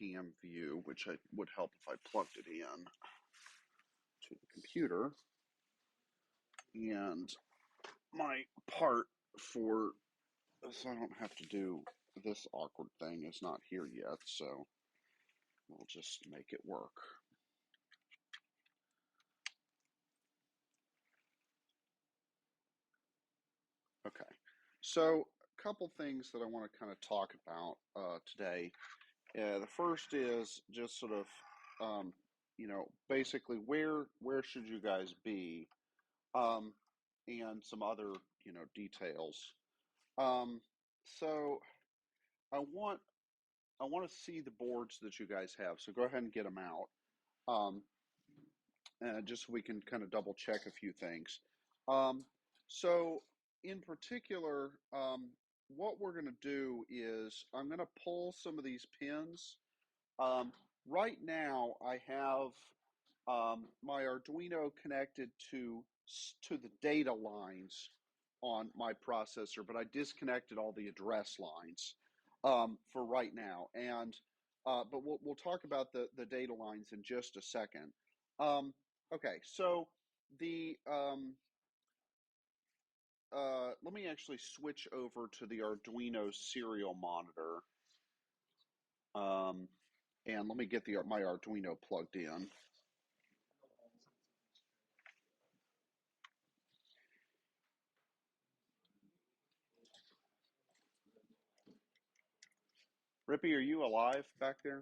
webcam view, which would help if I plugged it in to the computer. And my part for, so I don't have to do this awkward thing, is not here yet, so we'll just make it work. Okay, so a couple things that I want to kind of talk about today. The first is just sort of, basically where should you guys be, and some other, details. So I want to see the boards that you guys have. So go ahead and get them out, just so we can kind of double check a few things. So in particular, what we're going to do is I'm going to pull some of these pins. Right now, I have my Arduino connected to the data lines on my processor, but I disconnected all the address lines for right now. And but we'll talk about the data lines in just a second. Okay, so the let me actually switch over to the Arduino serial monitor, and let me get my Arduino plugged in. Rippy, are you alive back there?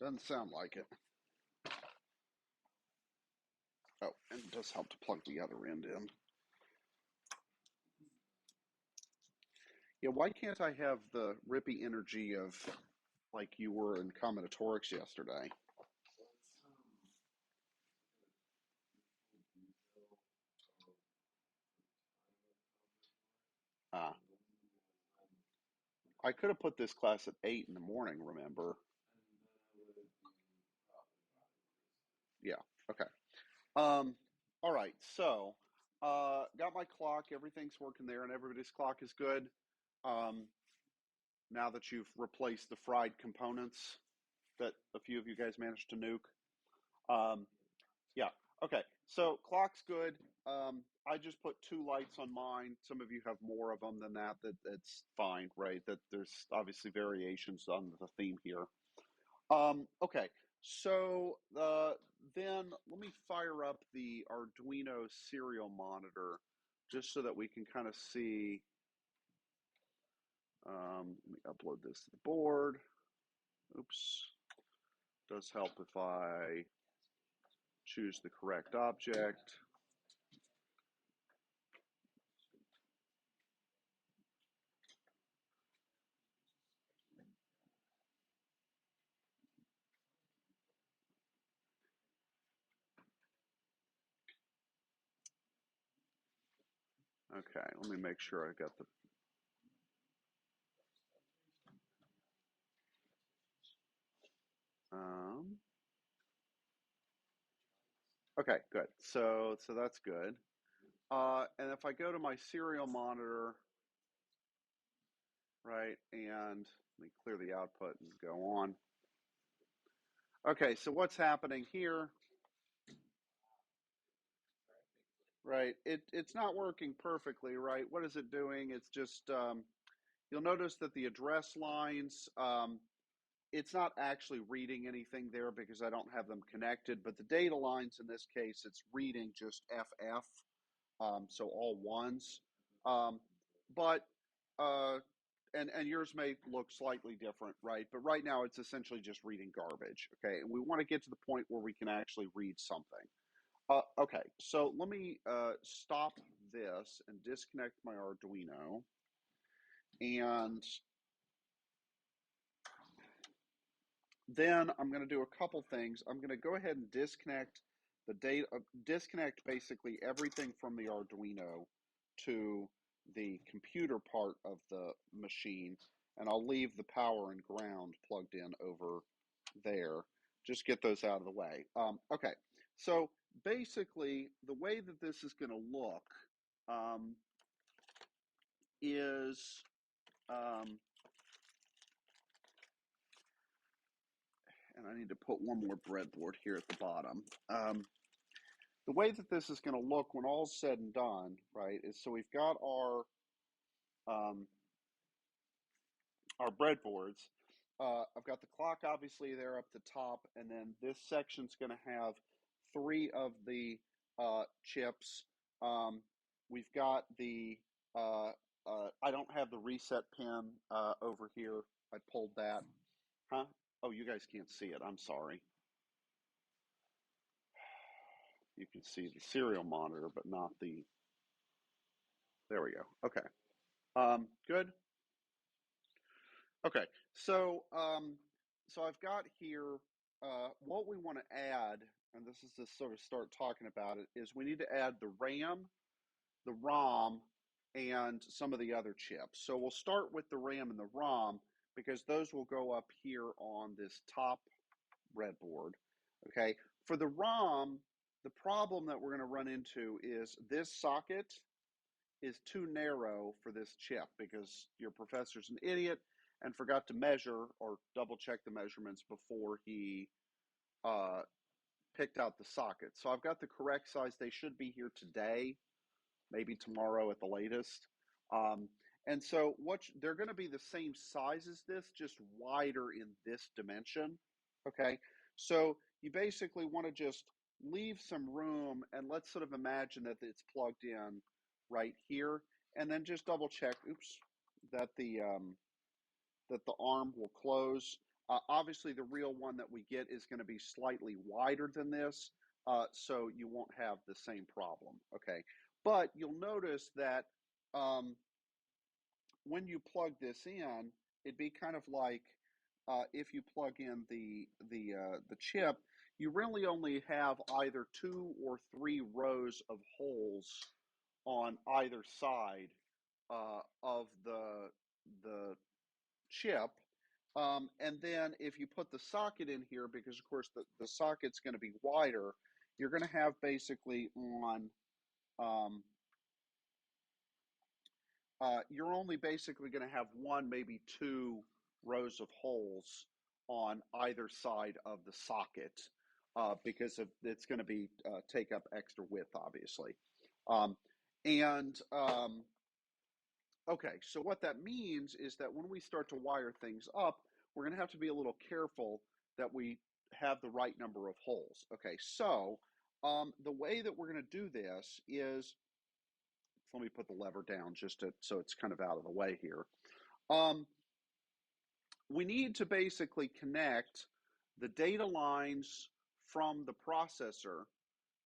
Doesn't sound like it. Oh, and it does help to plug the other end in. Yeah, why can't I have the Rippy energy of like you were in Combinatorics yesterday? I could have put this class at 8 in the morning, remember? Yeah, okay. All right, so got my clock, everything's working there, and everybody's clock is good. Now that you've replaced the fried components that a few of you guys managed to nuke. Yeah, okay, so clock's good. I just put 2 lights on mine. Some of you have more of them than that. That's fine, right? That there's obviously variations on the theme here. Okay, so then let me fire up the Arduino serial monitor just so that we can kind of see. Let me upload this to the board. Oops. Does help if I choose the correct object. Okay, let me make sure I got the. Okay, good. So that's good. And if I go to my serial monitor, right, and let me clear the output and go on. Okay, so what's happening here? Right, it's not working perfectly, right? What is it doing? It's just, you'll notice that the address lines, it's not actually reading anything there because I don't have them connected, but the data lines in this case, it's reading just FF, so all ones. But and yours may look slightly different, right? But right now it's essentially just reading garbage, okay? And we want to get to the point where we can actually read something. Okay, so let me stop this and disconnect my Arduino. And then I'm going to do a couple things. I'm going to go ahead and disconnect the data, disconnect basically everything from the Arduino to the computer part of the machine, and I'll leave the power and ground plugged in over there. Just get those out of the way. Okay, so basically the way that this is going to look is I need to put one more breadboard here at the bottom. The way that this is going to look when all's said and done, right, is so we've got our breadboards. I've got the clock obviously there up the top, and then this section's going to have 3 of the chips. We've got the, I don't have the reset pin over here. I pulled that. Huh? Oh, you guys can't see it. I'm sorry. You can see the serial monitor, but not the, there we go. Okay. Good. Okay, so I've got here what we want to add, and this is to sort of start talking about it, is we need to add the RAM, the ROM, and some of the other chips. So we'll start with the RAM and the ROM because those will go up here on this top breadboard. Okay, for the ROM, the problem that we're going to run into is this socket is too narrow for this chip because your professor's an idiot and forgot to measure or double check the measurements before he picked out the socket. So I've got the correct size. They should be here today, maybe tomorrow at the latest. And so they're going to be the same size as this, just wider in this dimension. Okay, so you basically want to just leave some room, and let's sort of imagine that it's plugged in right here, and then just double check, oops, that the arm will close. Obviously, the real one that we get is going to be slightly wider than this, so you won't have the same problem. Okay, but you'll notice that when you plug this in, it'd be kind of like if you plug in the chip, you really only have either 2 or 3 rows of holes on either side of the chip. And then if you put the socket in here, because of course the socket's going to be wider, you're going to have basically on, you're only basically going to have 1, maybe 2 rows of holes on either side of the socket because it's going to be take up extra width, obviously. Okay, so what that means is that when we start to wire things up, we're going to have to be a little careful that we have the right number of holes. Okay, so the way that we're going to do this is, let me put the lever down so it's kind of out of the way here. We need to basically connect the data lines from the processor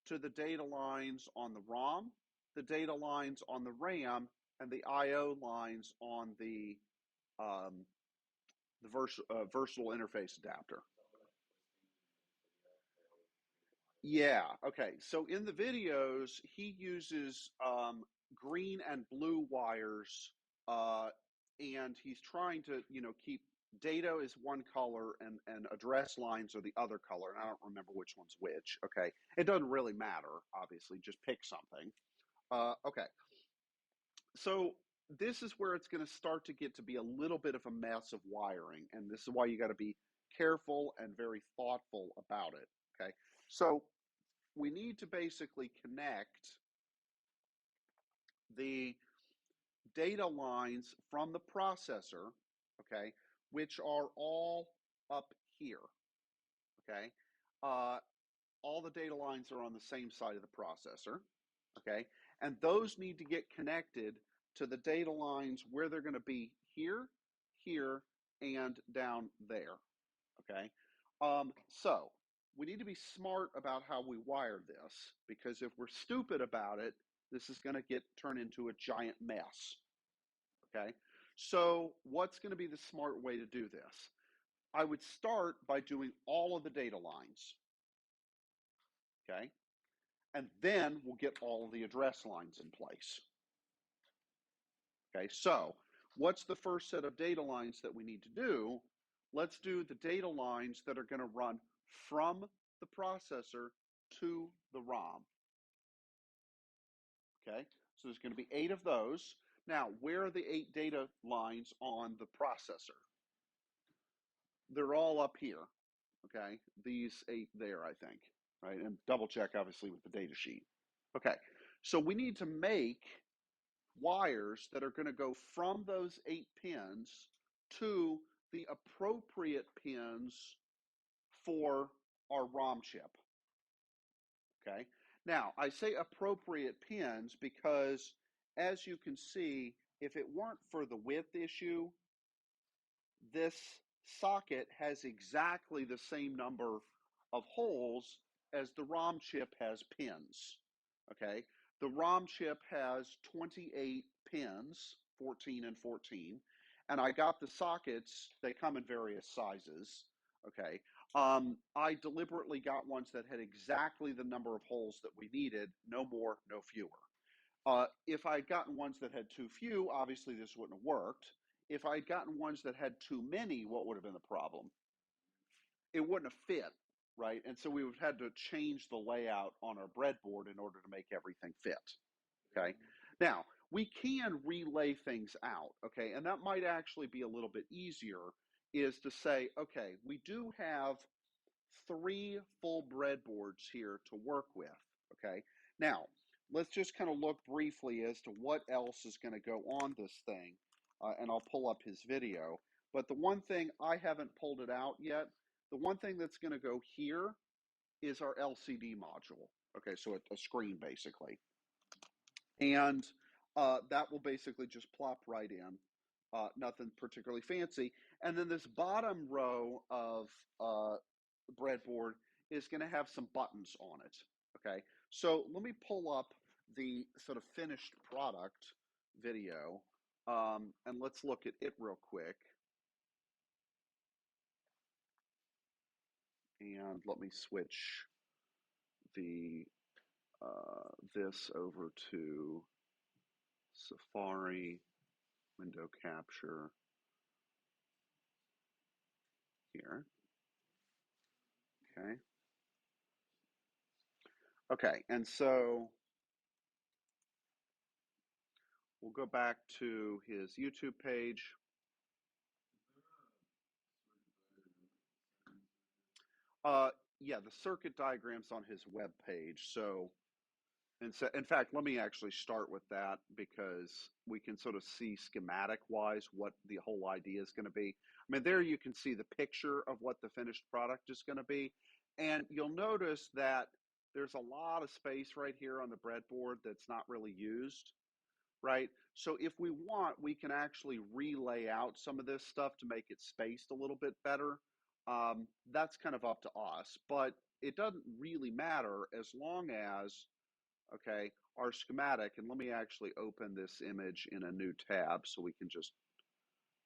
to the data lines on the ROM, the data lines on the RAM, and the I/O lines on the versatile interface adapter. Yeah, okay. So in the videos, he uses green and blue wires, and he's trying to, keep data is one color and address lines are the other color, and I don't remember which one's which. Okay, it doesn't really matter, obviously, just pick something. Okay, so this is where it's going to start to get to be a little bit of a mess of wiring, and this is why you got to be careful and very thoughtful about it. Okay, so we need to basically connect the data lines from the processor, okay, which are all up here, okay. All the data lines are on the same side of the processor, okay, and those need to get connected to the data lines where they're going to be here, here, and down there, okay. So we need to be smart about how we wire this, because if we're stupid about it, this is going to turn into a giant mess, okay. So what's going to be the smart way to do this? I would start by doing all of the data lines, okay, and then we'll get all of the address lines in place. Okay, so what's the first set of data lines that we need to do? Let's do the data lines that are going to run from the processor to the ROM. Okay, so there's going to be 8 of those. Now, where are the 8 data lines on the processor? They're all up here. okay? These 8 there, I think, right? And double check, obviously, with the data sheet. Okay, so we need to make wires that are going to go from those 8 pins to the appropriate pins for our ROM chip, okay? Now, I say appropriate pins because, as you can see, if it weren't for the width issue, this socket has exactly the same number of holes as the ROM chip has pins, okay? The ROM chip has 28 pins, 14 and 14, and I got the sockets, they come in various sizes, okay? I deliberately got ones that had exactly the number of holes that we needed, no more, no fewer. If I'd gotten ones that had too few, obviously this wouldn't have worked. If I'd gotten ones that had too many, what would have been the problem? It wouldn't have fit, right? And so we would have had to change the layout on our breadboard in order to make everything fit, okay? Now, we can relay things out, okay? And that might actually be a little bit easier, is to say, okay, we do have 3 full breadboards here to work with, okay? Now, let's just kind of look briefly as to what else is going to go on this thing, and I'll pull up his video. But the one thing, I haven't pulled it out yet, the one thing that's going to go here is our LCD module, okay, so a screen basically. And that will basically just plop right in, nothing particularly fancy. And then this bottom row of breadboard is going to have some buttons on it, okay? So let me pull up the sort of finished product video, and let's look at it real quick. And let me switch the this over to Safari, window capture here. Okay. Okay, and so we'll go back to his YouTube page. Yeah, the circuit diagram's on his web page. So, in fact, let me actually start with that because we can sort of see schematic-wise what the whole idea is going to be. I mean, there you can see the picture of what the finished product is going to be. And you'll notice that there's a lot of space right here on the breadboard that's not really used, right? So if we want, we can actually relay out some of this stuff to make it spaced a little bit better. That's kind of up to us, but it doesn't really matter as long as, okay, our schematic, and let me actually open this image in a new tab so we can just,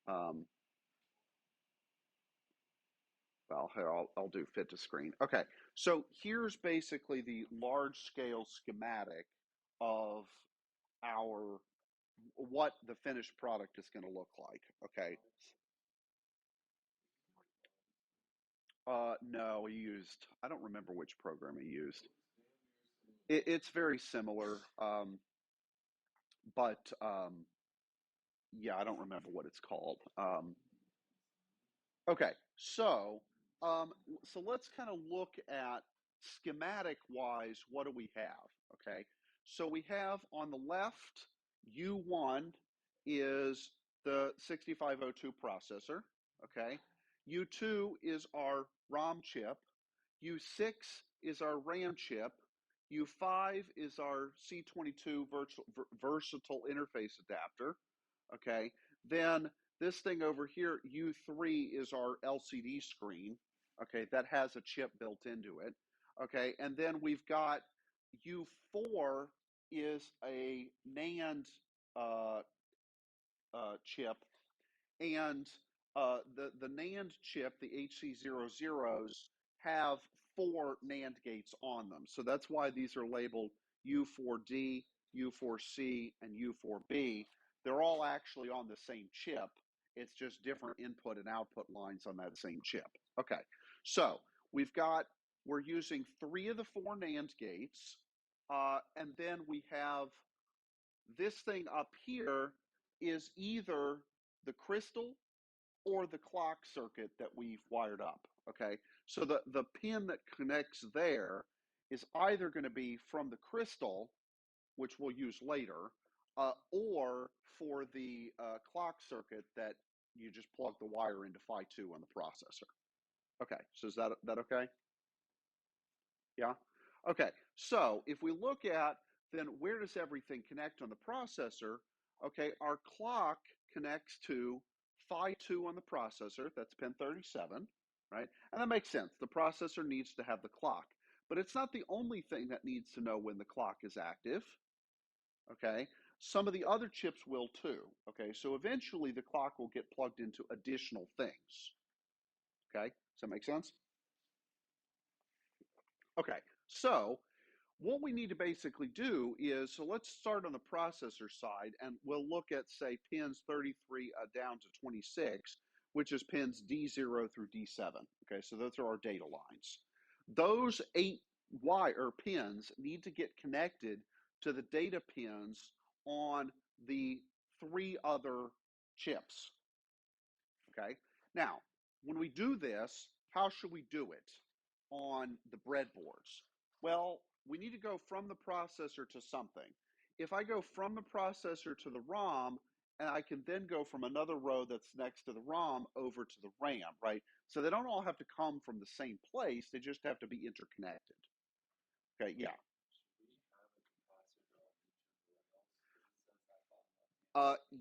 well, here, I'll do fit to screen. Okay, so here's basically the large scale schematic of what the finished product is going to look like, okay? No, I don't remember which program he used. It's very similar, but yeah, I don't remember what it's called. Okay, so let's kind of look at schematic wise, what do we have? Okay, so we have on the left, U1 is the 6502 processor. Okay, U2 is our ROM chip, U6 is our RAM chip, U5 is our C22 versatile interface adapter. Okay, then this thing over here, U3, is our LCD screen, okay, that has a chip built into it, okay, and then we've got U4 is a NAND chip, and the NAND chip, the HC00s, have 4 NAND gates on them, so that's why these are labeled U4D, U4C, and U4B. They're all actually on the same chip. It's just different input and output lines on that same chip. Okay, so we're using 3 of the 4 NAND gates, and then we have this thing up here is either the crystal or the clock circuit that we've wired up, okay? So the pin that connects there is either going to be from the crystal, which we'll use later, or for the clock circuit that you just plug the wire into Phi 2 on the processor. Okay, so is that okay? Yeah? Okay, so if we look at then where does everything connect on the processor? Okay, our clock connects to Phi 2 on the processor, that's pin 37, right? And that makes sense. The processor needs to have the clock, but it's not the only thing that needs to know when the clock is active, okay? Some of the other chips will too, okay? So eventually the clock will get plugged into additional things, okay? Does that make sense? Okay, so what we need to basically do is, so let's start on the processor side and we'll look at, say, pins 33 down to 26, which is pins D0 through D7. Okay, so those are our data lines. Those 8 wire pins need to get connected to the data pins on the 3 other chips. Okay, now when we do this, how should we do it on the breadboards? Well, we need to go from the processor to something. If I go from the processor to the ROM, and I can then go from another row that's next to the ROM over to the RAM, right? So they don't all have to come from the same place, they just have to be interconnected. Okay, yeah.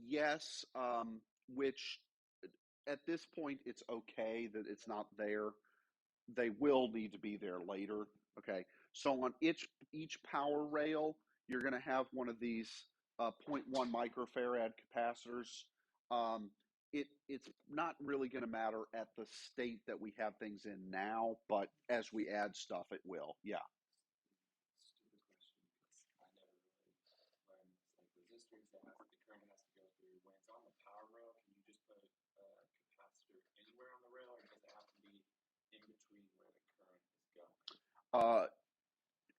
Yes, which at this point it's okay that it's not there. They will need to be there later. Okay, so on each power rail, you're going to have one of these 0.1 microfarad capacitors. It's not really going to matter at the state that we have things in now, but as we add stuff, it will. Yeah. Stupid question because I never really learned this. Like resistors, the current has to go through. When it's on the power rail, can you just put a capacitor anywhere on the rail, or does it have to be in between where the current is going?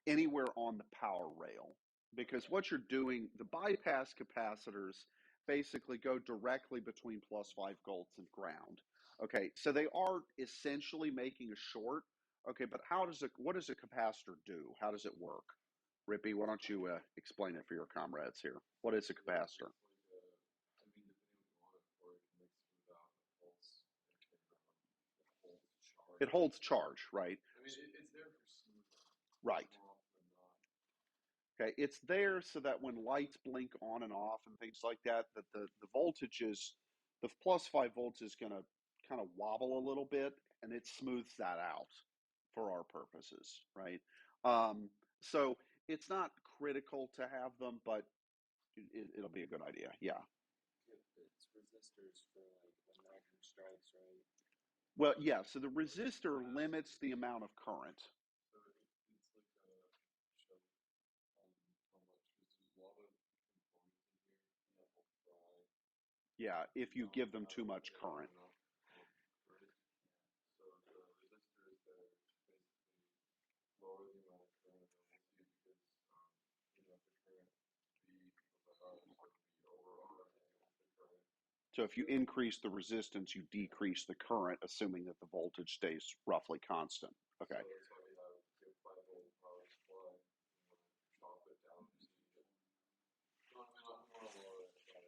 Anywhere on the power rail, because what you're doing, the bypass capacitors basically go directly between plus 5 volts and ground. Okay, so they are essentially making a short. Okay, but what does a capacitor do? How does it work? Rippy, why don't you explain it for your comrades here? What is a capacitor? It holds charge, right? I mean, it's there for smooth. Right. Okay, it's there so that when lights blink on and off and things like that, that the voltage is, the plus 5 volts is going to kind of wobble a little bit, and it smooths that out for our purposes, right? So it's not critical to have them, but it'll be a good idea. Yeah. It's resistors for like when lightning strikes, right? Well, yeah. So the resistor limits the amount of current. So it's like a show how much because there's a lot of components in here that will fry. Yeah, if you give them too much current. So the resistor is there to basically lower the amount of current that we'll see because the current V equals R, so V over R equals the current. So if you increase the resistance, you decrease the current, assuming that the voltage stays roughly constant. Okay. So that's why we have 5-volt power supply. Chop it down so you get. We want to lower it by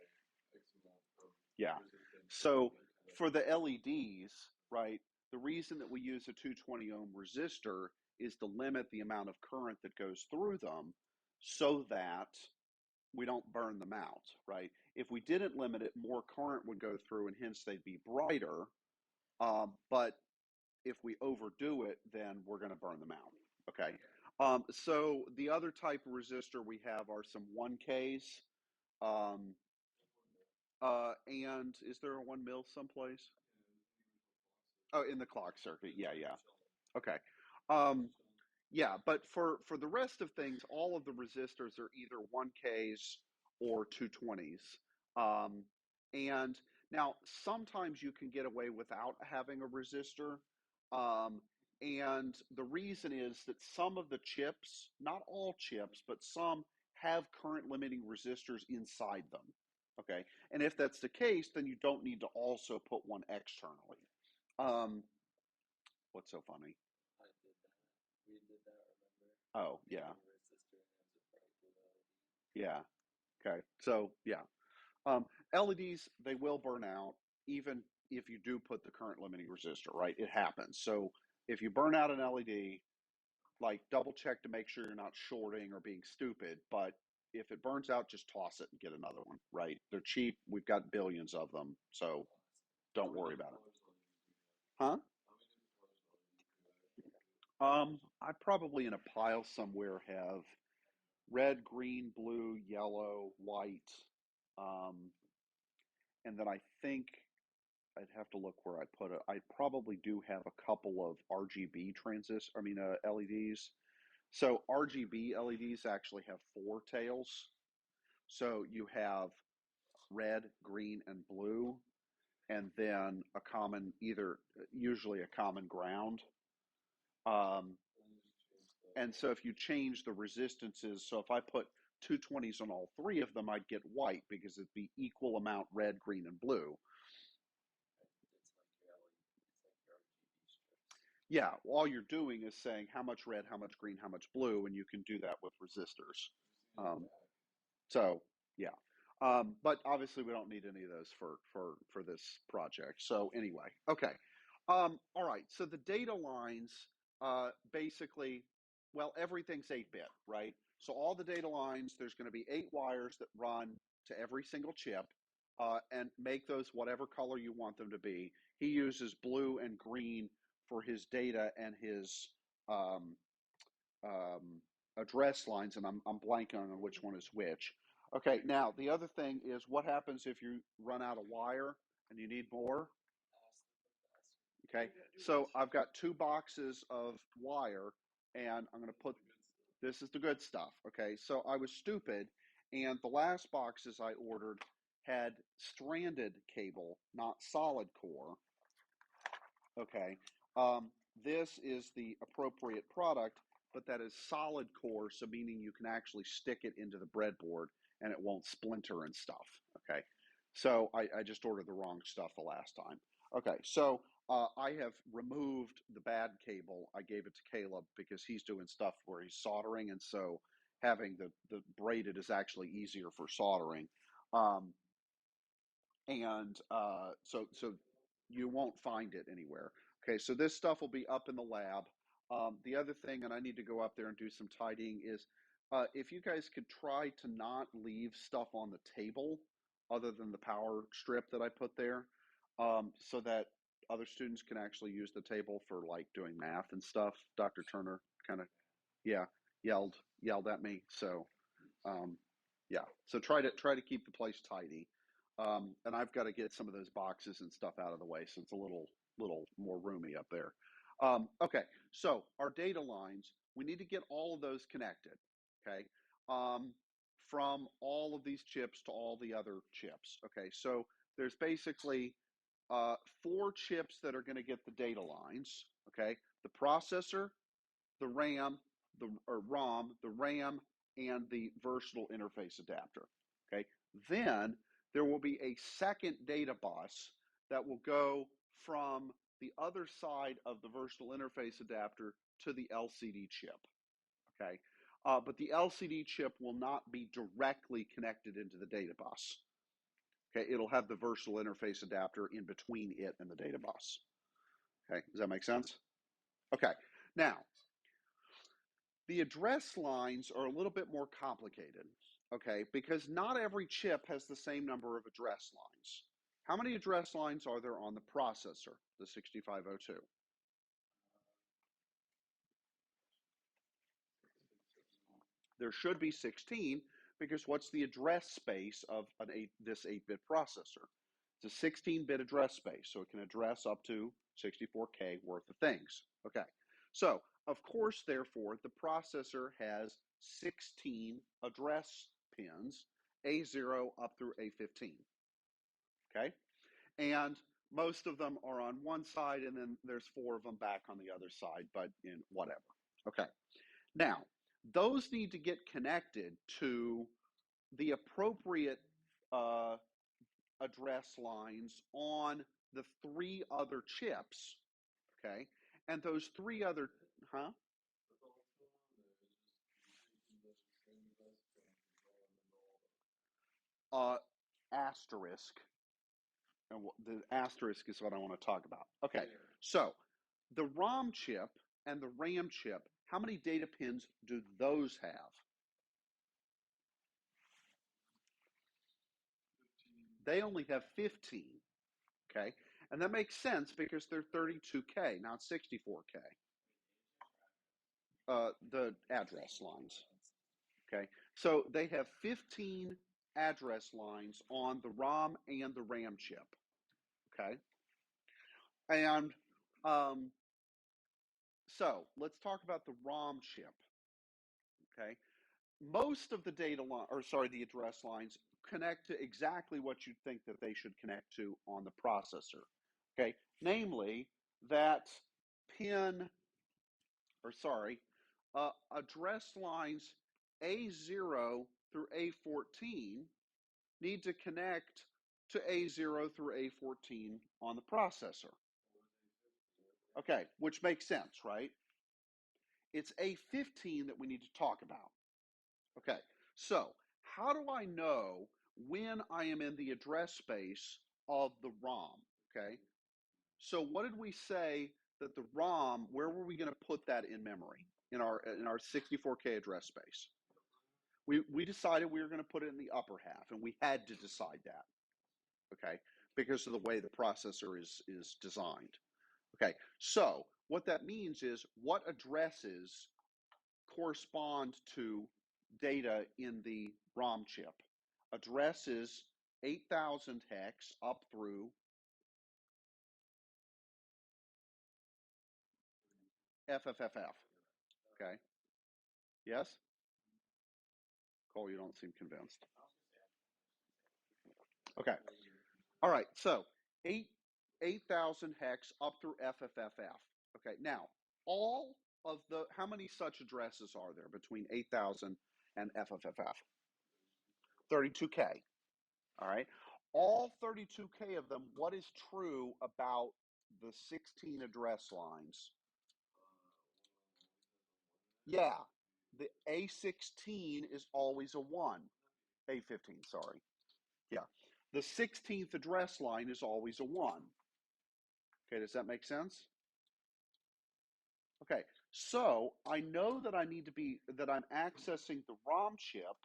X amount of resistance. So for the LEDs, right, the reason that we use a 220 ohm resistor is to limit the amount of current that goes through them so that we don't burn them out, right? If we didn't limit it, more current would go through and hence they'd be brighter. But if we overdo it, then we're going to burn them out, okay? So the other type of resistor we have are some 1Ks. And is there a 1 mil someplace? Oh, in the clock circuit. Yeah. Okay. Yeah, but for the rest of things, all of the resistors are either 1Ks or 220s. And now sometimes you can get away without having a resistor. And the reason is that some of the chips, not all chips, but some have current limiting resistors inside them. Okay, and if that's the case, then you don't need to also put one externally. What's so funny? I did that. We did that, remember? Oh, yeah, Resistor and it was a Breadboard LED. yeah. Okay, so yeah, LEDs, they will burn out even if you do put the current limiting resistor, right? It happens. So if you burn out an LED, like double check to make sure you're not shorting or being stupid. But if it burns out, just toss it and get another one, right? They're cheap. We've got billions of them. So don't worry about it. Huh? I probably in a pile somewhere have red, green, blue, yellow, white. Um, and then I think I'd have to look where I put it. I probably do have a couple of RGB LEDs. So RGB LEDs actually have four tails. So you have red, green, and blue, and then a common, usually a common ground. Um, and so if you change the resistances, so if I put 220s on all three of them, I'd get white because it'd be equal amount red, green, and blue. Yeah, all you're doing is saying how much red, how much green, how much blue, and you can do that with resistors. Um, so yeah, but obviously we don't need any of those for this project. So anyway, okay, all right. So the data lines, basically, well, everything's 8-bit, right? So all the data lines, there's going to be 8 wires that run to every single chip, and make those whatever color you want them to be. He uses blue and green for his data and his um, um, address lines, and I'm blanking on which one is which. Okay, now the other thing is what happens if you run out of wire and you need more? Okay, so I've got 2 boxes of wire, and I'm going to put this is the good stuff. Okay, so I was stupid, and the last boxes I ordered had stranded cable, not solid core. Okay, this is the appropriate product, but that is solid core, so meaning you can actually stick it into the breadboard and it won't splinter and stuff. Okay, so I just ordered the wrong stuff the last time. Okay, so I have removed the bad cable. I gave it to Caleb because he's doing stuff where he's soldering, and so having the braided is actually easier for soldering. Um, and so you won't find it anywhere. Okay, so this stuff will be up in the lab. The other thing, and I need to go up there and do some tidying, is if you guys could try to not leave stuff on the table other than the power strip that I put there, so that other students can actually use the table for like doing math and stuff. Dr. Turner kind of, yeah, yelled at me. So um, yeah, so try to keep the place tidy. And I've got to get some of those boxes and stuff out of the way, so it's a little more roomy up there. Okay, so our data lines, we need to get all of those connected. Okay, um, from all of these chips to all the other chips. Okay, so there's basically 4 chips that are going to get the data lines. Okay, the processor, the RAM, or ROM, the RAM, and the versatile interface adapter. Okay, then there will be a second data bus that will go from the other side of the versatile interface adapter to the LCD chip. Okay, but the LCD chip will not be directly connected into the data bus. Okay, it'll have the versatile interface adapter in between it and the data bus. Okay, does that make sense? Okay, now the address lines are a little bit more complicated, okay, because not every chip has the same number of address lines. How many address lines are there on the processor, the 6502? There should be 16 because what's the address space of this 8-bit processor? It's a 16-bit address space, so it can address up to 64K worth of things. Okay, so of course, therefore, the processor has 16 address pins, A0 up through A15. Okay, and most of them are on one side, and then there's 4 of them back on the other side, but in whatever. Okay, now those need to get connected to the appropriate address lines on the 3 other chips, okay? And those 3 other, huh? Asterisk. And the asterisk is what I want to talk about. Okay, so the ROM chip and the RAM chip, how many data pins do those have? They only have 15, okay? And that makes sense because they're 32K, not 64K. The address lines, okay? So they have 15 address lines on the ROM and the RAM chip, okay? And so let's talk about the ROM chip, okay? Most of the the address lines connect to exactly what you'd think that they should connect to on the processor, okay? Namely, that address lines A0 through A14 need to connect to A0 through A14 on the processor. Okay, which makes sense, right? It's A15 that we need to talk about. Okay, so how do I know when I am in the address space of the ROM? Okay, so what did we say that the ROM, where were we going to put that in memory in our 64K address space? We decided we were going to put it in the upper half, and we had to decide that, okay, because of the way the processor is designed. Okay, so what that means is what addresses correspond to data in the ROM chip. Address is 8,000 hex up through FFFF. Okay. Yes? Cole, you don't seem convinced. Okay. All right. So 8,000 hex up through FFFF. Okay. Now, how many such addresses are there between 8,000 and FFFF? 32K. All right. All 32K of them, what is true about the 16 address lines? Yeah. The A16 is always a 1. A15, sorry. Yeah. The 16th address line is always a 1. Okay, does that make sense? Okay, so I know that I'm accessing the ROM chip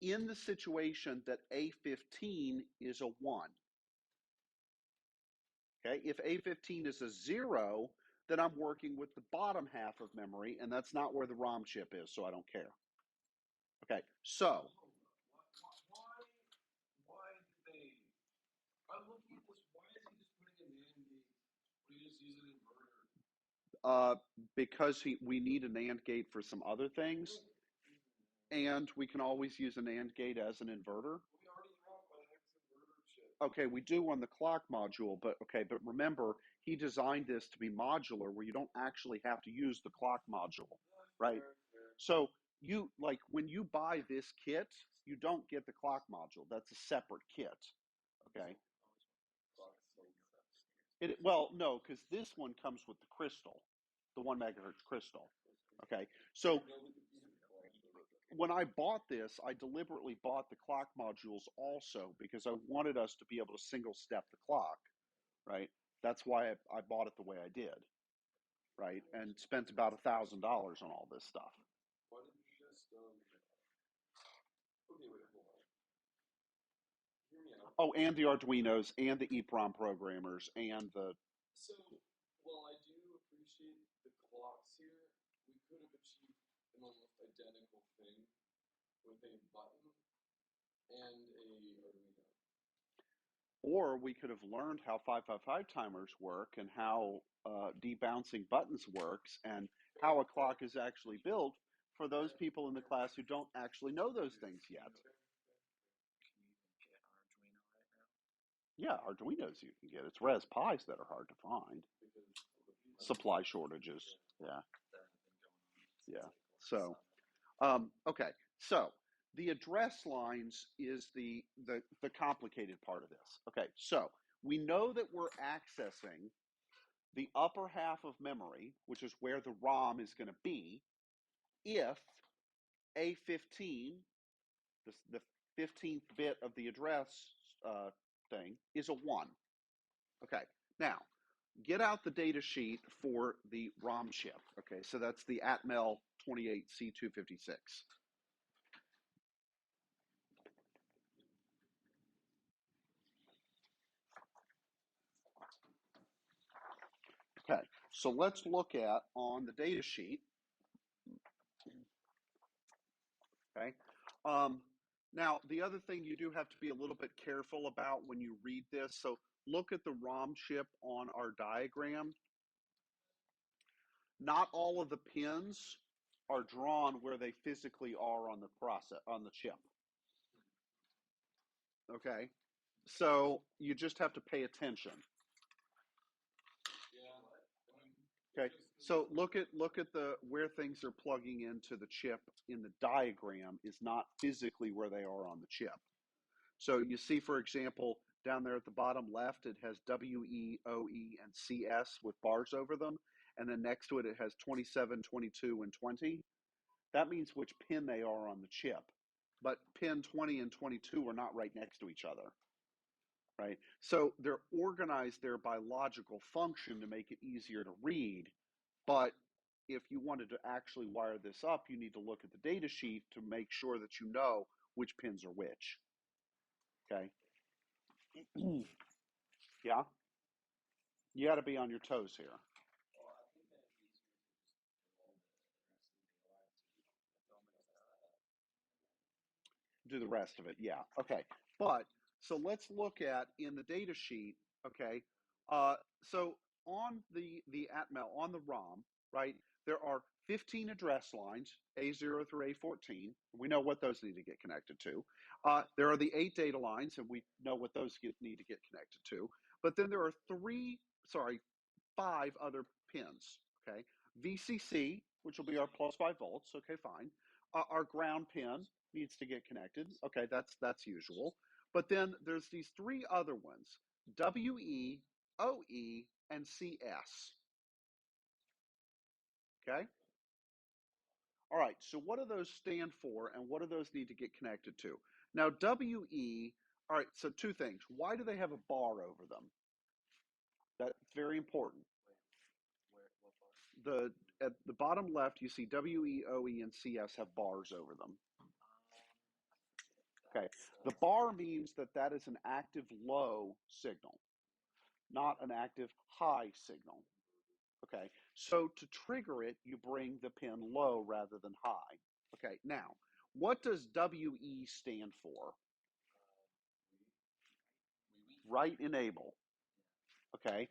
in the situation that A15 is a 1. Okay, if A15 is a 0, then I'm working with the bottom half of memory, and that's not where the ROM chip is, so I don't care. Okay, so. Why did they? I'm looking at this. Why is he just putting a NAND gate? Why you just use an inverter? Because we need a NAND gate for some other things, and we can always use a NAND gate as an inverter. We already have a hex inverter chip. Okay, we do on the clock module, but remember, he designed this to be modular where you don't actually have to use the clock module, right? So when you buy this kit, you don't get the clock module. That's a separate kit, okay? No, because this one comes with the crystal, the 1 megahertz crystal, okay? So when I bought this, I deliberately bought the clock modules also because I wanted us to be able to single step the clock, right? That's why I bought it the way I did, right? And spent about $1,000 on all this stuff. Why didn't you just okay, wait, hold on. Hear me out. Oh, and the Arduinos and the EEPROM programmers and the. So, while I do appreciate the clocks here, we could have achieved an almost identical thing with a button and a Arduino. Or we could have learned how 555 timers work and how debouncing buttons works and how a clock is actually built for those people in the class who don't actually know those things yet. Can you even get an Arduino right now? Yeah, Arduinos you can get. It's Raspberries that are hard to find. Supply shortages. Yeah. Yeah. So, okay. So the address lines is the complicated part of this. Okay, so we know that we're accessing the upper half of memory, which is where the ROM is going to be, if A15, the 15th bit of the address thing, is a 1. Okay, now get out the data sheet for the ROM chip. Okay, so that's the Atmel 28C256. Okay, so let's look at on the data sheet. Okay. Now, the other thing you do have to be a little bit careful about when you read this. So look at the ROM chip on our diagram. Not all of the pins are drawn where they physically are on the chip. Okay. So you just have to pay attention. Okay, so look at the where things are plugging into the chip in the diagram is not physically where they are on the chip. So you see, for example, down there at the bottom left, it has W, E, O, E, and CS with bars over them, and then next to it, it has 27, 22, and 20. That means which pin they are on the chip. But pin 20 and 22 are not right next to each other, right? So they're organized there by logical function to make it easier to read. But if you wanted to actually wire this up, you need to look at the data sheet to make sure that you know which pins are which. Okay? Yeah? You got to be on your toes here. Do the rest of it, yeah. Okay. But so let's look at in the data sheet, okay? So on the Atmel, on the ROM, right, there are 15 address lines, A0 through A14. We know what those need to get connected to. There are the 8 data lines, and we know what those need to get connected to. But then there are 5 other pins, okay? VCC, which will be our plus 5 volts, okay, fine. Our ground pin needs to get connected, okay, that's usual. But then there's these 3 other ones, WE, OE, and CS, okay? All right, so what do those stand for, and what do those need to get connected to? Now, WE, all right, so 2 things. Why do they have a bar over them? That's very important. At the bottom left, you see WE, OE, and CS have bars over them. Okay, the bar means that is an active low signal, not an active high signal. Okay, so to trigger it, you bring the pin low rather than high. Okay, now, what does WE stand for? Write enable. Okay,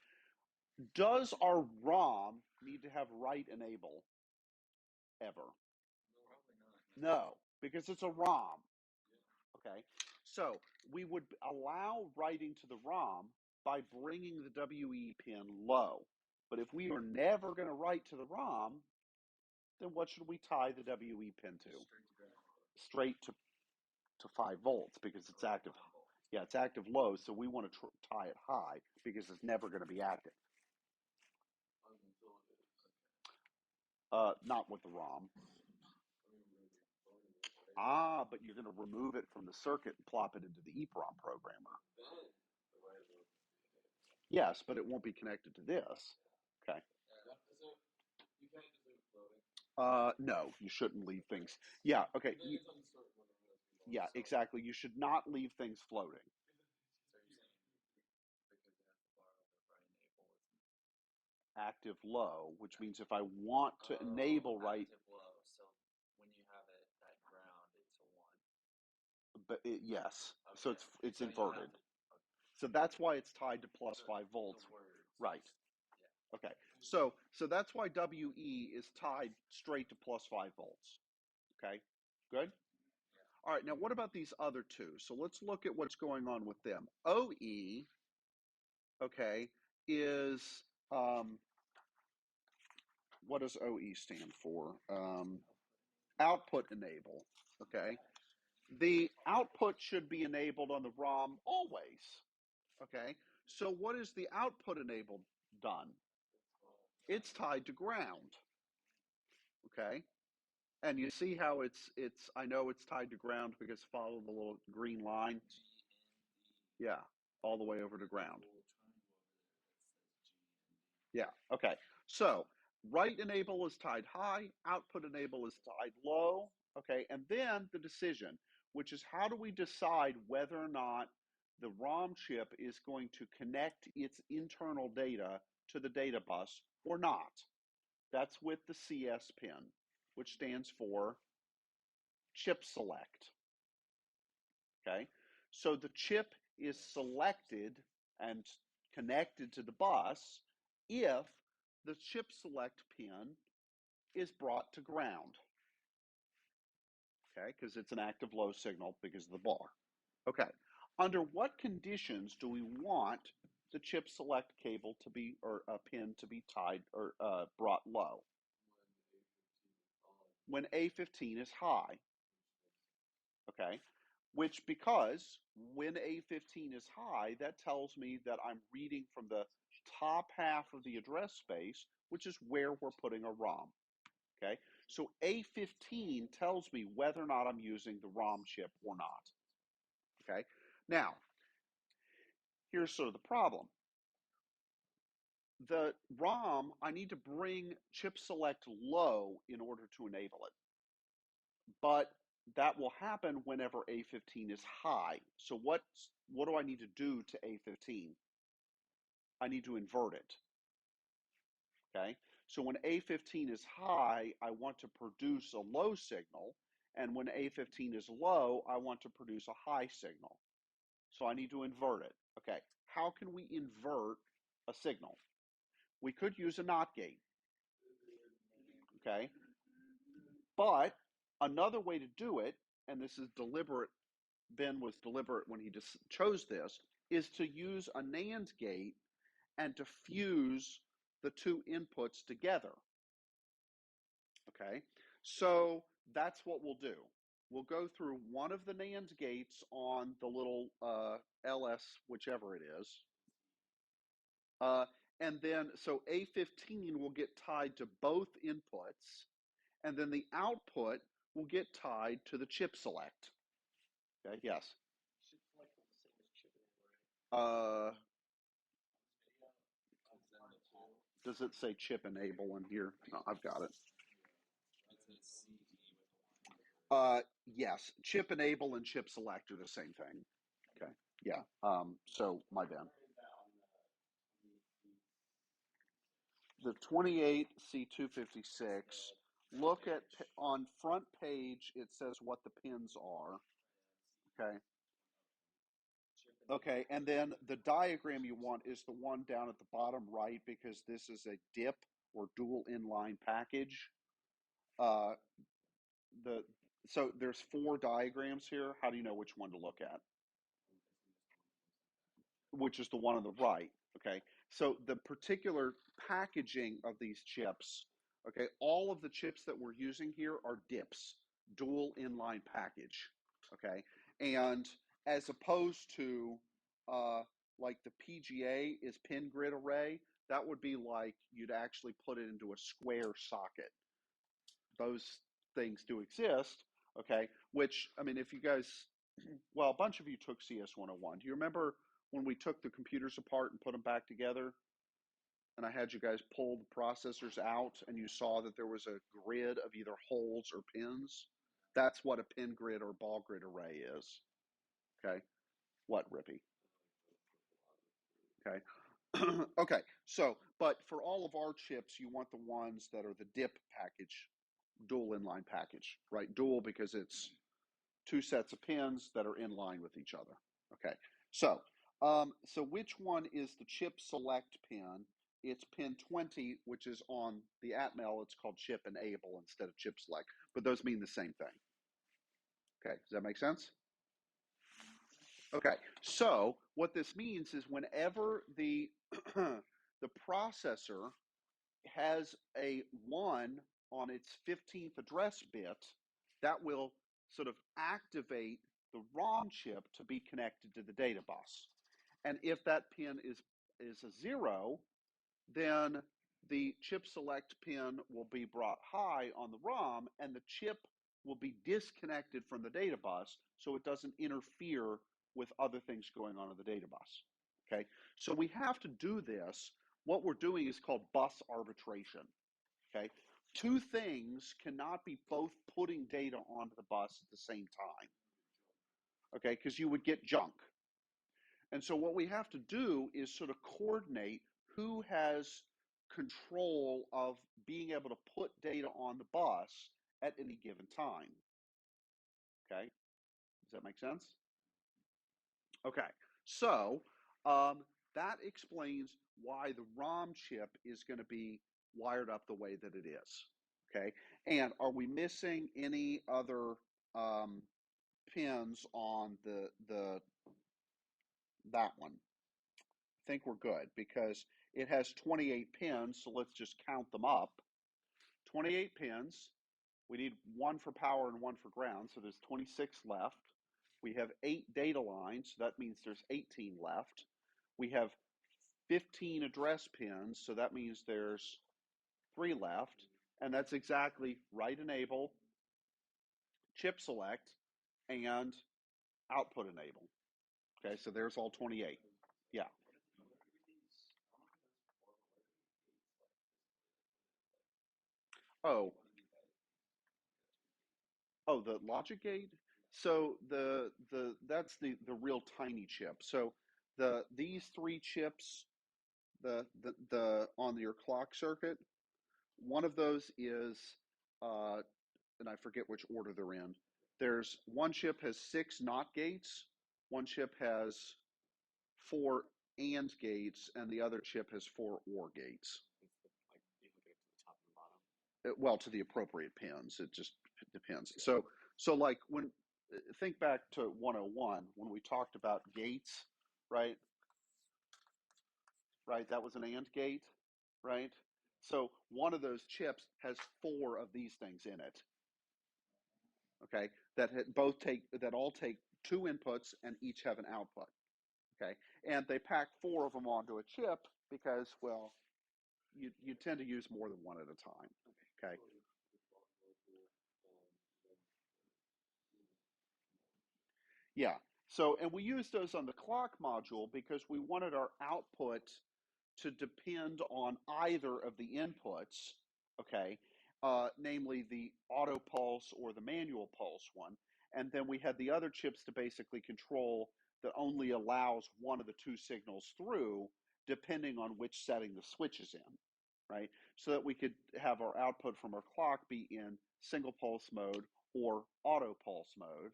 does our ROM need to have write enable ever? No, because it's a ROM. Okay, so we would allow writing to the ROM by bringing the WE pin low. But if we are never going to write to the ROM, then what should we tie the WE pin to? Straight to 5 volts because it's active. Yeah, it's active low, so we want to tie it high because it's never going to be active. Not with the ROM. But you're going to remove it from the circuit and plop it into the EEPROM programmer. Yes, but it won't be connected to this. Okay. No, you shouldn't leave things. Yeah, okay. Yeah, exactly. You should not leave things floating. Active low, which means if I want to enable write. So when you have it at ground, it's a 1. But yes, Okay. so it's So inverted. So that's why it's tied to plus 5 volts. Right. Yeah. Okay. So that's why WE is tied straight to plus 5 volts. Okay. Good. All right. Now, what about these other 2? So let's look at what's going on with them. OE, okay, is what does OE stand for? Output enable. Okay. The output should be enabled on the ROM always. Okay, so what is the output enabled done? It's tied to ground. Okay, and you see how I know it's tied to ground because follow the little green line. Yeah, all the way over to ground. Yeah, okay. So write enable is tied high, output enable is tied low, okay? And then the decision, which is how do we decide whether or not the ROM chip is going to connect its internal data to the data bus or not? That's with the CS pin, which stands for chip select, okay? So the chip is selected and connected to the bus if the chip select pin is brought to ground, okay, because it's an active low signal because of the bar. Okay, under what conditions do we want the chip select cable to be, or a pin to be tied or brought low? When A15 is high, okay, which because when A15 is high, that tells me that I'm reading from the top half of the address space, which is where we're putting a ROM. Okay, so A15 tells me whether or not I'm using the ROM chip or not. Okay, now here's sort of the problem. The ROM, I need to bring chip select low in order to enable it, but that will happen whenever A15 is high. So what do I need to do to A15? I need to invert it. Okay, so when A15 is high, I want to produce a low signal, and when A15 is low, I want to produce a high signal. So I need to invert it. Okay, how can we invert a signal? We could use a NOT gate. Okay, but another way to do it, and this is deliberate, Ben was deliberate when he just chose this, is to use a NAND gate and to fuse the two inputs together. Okay, so that's what we'll do. We'll go through one of the NAND gates on the little LS, whichever it is. And then, so A15 will get tied to both inputs, and then the output will get tied to the chip select. Okay, yes. Does it say chip enable in here? No, I've got it. Yes, chip enable and chip select are the same thing. Okay, yeah. So my bad. The 28C256. Look at on front page. It says what the pins are. Okay. Okay, and then the diagram you want is the one down at the bottom right because this is a DIP or dual inline package. Uh, so there's 4 diagrams here. How do you know which one to look at? Which is the one on the right? Okay, so the particular packaging of these chips. Okay, all of the chips that we're using here are DIPs, dual inline package. Okay, and as opposed to like the PGA is pin grid array, that would be like you'd actually put it into a square socket. Those things do exist, okay? Which, I mean, if you guys, well, a bunch of you took CS-101. Do you remember when we took the computers apart and put them back together? And I had you guys pull the processors out and you saw that there was a grid of either holes or pins? That's what a pin grid or ball grid array is. Okay. What, Rippy? Okay. Okay. So, but for all of our chips, you want the ones that are the DIP package, dual inline package, right? Dual because it's 2 sets of pins that are in line with each other. Okay. So, so which one is the chip select pin? It's pin 20, which is on the Atmel. It's called chip enable instead of chip select, but those mean the same thing. Okay. Does that make sense? Okay, so what this means is whenever the the processor has a 1 on its 15th address bit, that will sort of activate the ROM chip to be connected to the data bus. And if that pin is a 0, then the chip select pin will be brought high on the ROM, and the chip will be disconnected from the data bus so it doesn't interfere with other things going on in the data bus. Okay, so we have to do this. What we're doing is called bus arbitration. Okay, two things cannot be both putting data onto the bus at the same time. Okay, because you would get junk. And so what we have to do is sort of coordinate who has control of being able to put data on the bus at any given time. Okay, does that make sense? Okay, so that explains why the ROM chip is going to be wired up the way that it is. Okay, and are we missing any other pins on that one? I think we're good because it has 28 pins, so let's just count them up. 28 pins. We need one for power and one for ground, so there's 26 left. We have 8 data lines, so that means there's 18 left. We have 15 address pins, so that means there's 3 left. And that's exactly write enable, chip select, and output enable. Okay, so there's all 28. Yeah. Oh, the logic gate. So that's the real tiny chip. So these 3 chips, the on your clock circuit, one of those is, and I forget which order they're in. There's one chip has 6 NOT gates, one chip has 4 AND gates, and the other chip has 4 OR gates. Well, to the appropriate pins, it just depends. So like when think back to 101 when we talked about gates, right? Right, that was an AND gate, right? So one of those chips has 4 of these things in it. Okay, that all take 2 inputs and each have an output. Okay, and they pack 4 of them onto a chip because, well, you tend to use more than one at a time. Okay. Yeah. So, and we use those on the clock module because we wanted our output to depend on either of the inputs, okay, namely the auto pulse or the manual pulse one. And then we had the other chips to basically control that only allows one of the 2 signals through, depending on which setting the switch is in, right? So that we could have our output from our clock be in single pulse mode or auto pulse mode.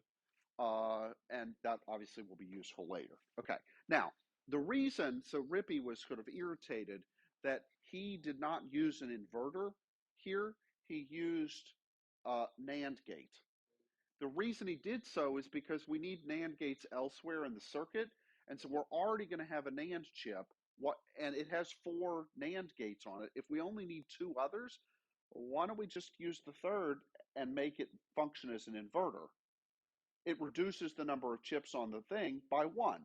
And that obviously will be useful later. Okay, now the reason, so Rippy was sort of irritated that he did not use an inverter here, he used NAND gate. The reason he did so is because we need NAND gates elsewhere in the circuit, and so we're already going to have a NAND chip, and it has 4 NAND gates on it. If we only need 2 others, why don't we just use the third and make it function as an inverter? It reduces the number of chips on the thing by 1.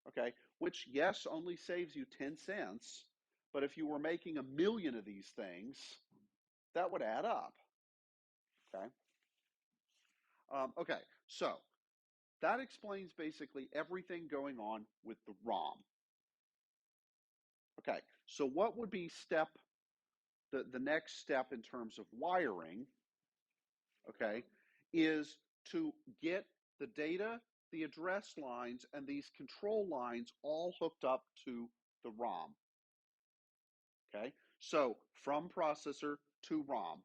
Okay, which, yes, only saves you 10 cents, but if you were making 1,000,000 of these things, that would add up. Okay. Okay, so that explains basically everything going on with the ROM. Okay, so what would be the next step in terms of wiring, okay, is to get the data, the address lines, and these control lines all hooked up to the ROM. Okay, so from processor to ROM.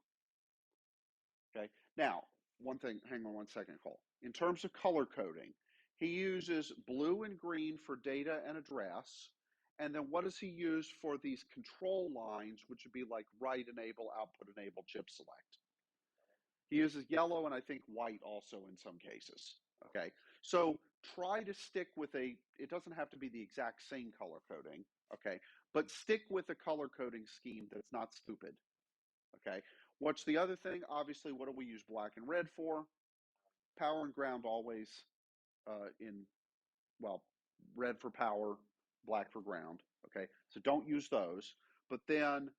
Okay, now one thing, hang on one second, Cole. In terms of color coding, he uses blue and green for data and address. And then what does he use for these control lines, which would be like write enable, output enable, chip select? He uses yellow and I think white also in some cases. Okay, so try to stick with it doesn't have to be the exact same color coding, okay, but stick with a color coding scheme that's not stupid. Okay, what's the other thing? Obviously, what do we use black and red for? Power and ground always well, red for power, black for ground. Okay, so don't use those, but then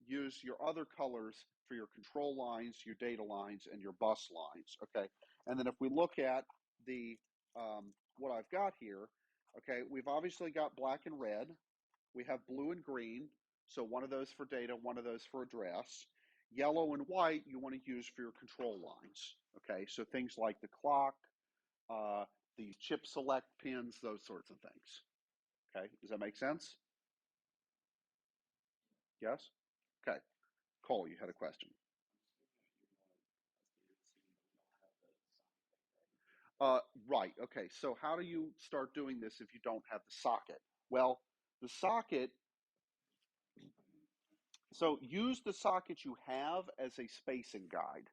use your other colors for your control lines, your data lines, and your bus lines. Okay, and then if we look at the what I've got here, okay, we've obviously got black and red. We have blue and green, so one of those for data, one of those for address. Yellow and white you want to use for your control lines. Okay, so things like the clock, uh, the chip select pins, those sorts of things. Okay, does that make sense? Yes? Okay. Cole, you had a question. Right, okay, so how do you start doing this if you don't have the socket? Well, the socket, so use the socket you have as a spacing guide,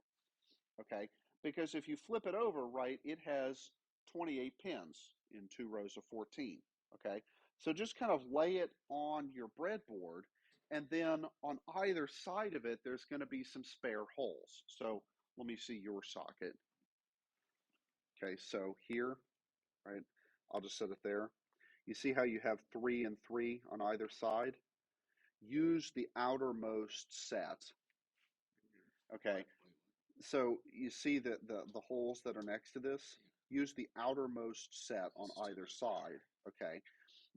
okay? Because if you flip it over, right, it has 28 pins in 2 rows of 14, okay? So just kind of lay it on your breadboard, and then on either side of it, there's going to be some spare holes. So let me see your socket. Okay, so here, right, I'll just set it there. You see how you have 3 and 3 on either side? Use the outermost set. Okay, so you see the holes that are next to this? Use the outermost set on either side, okay?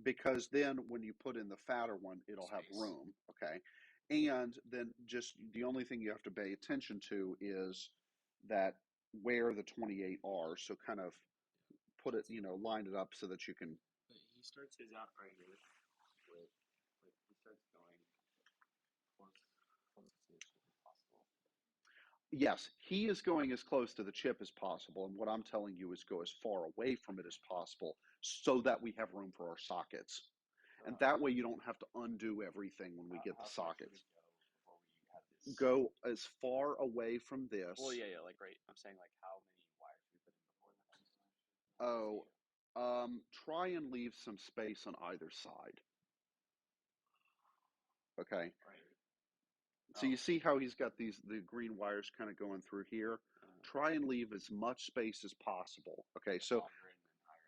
Because then when you put in the fatter one, it'll have room, okay? And then just the only thing you have to pay attention to is that where the 28 are. So kind of put it, line it up so that you can. But he starts his out right here with, like, he starts going close to the chip as possible. Yes, he is going as close to the chip as possible. And what I'm telling you is go as far away from it as possible so that we have room for our sockets. And that way you don't have to undo everything when we get the sockets. Go as far away from this. Well, yeah, like right. I'm saying like how many wires we put in before that. Try and leave some space on either side. Okay. Right. So you see how he's got the green wires kind of going through here. Try and leave as much space as possible. Okay, so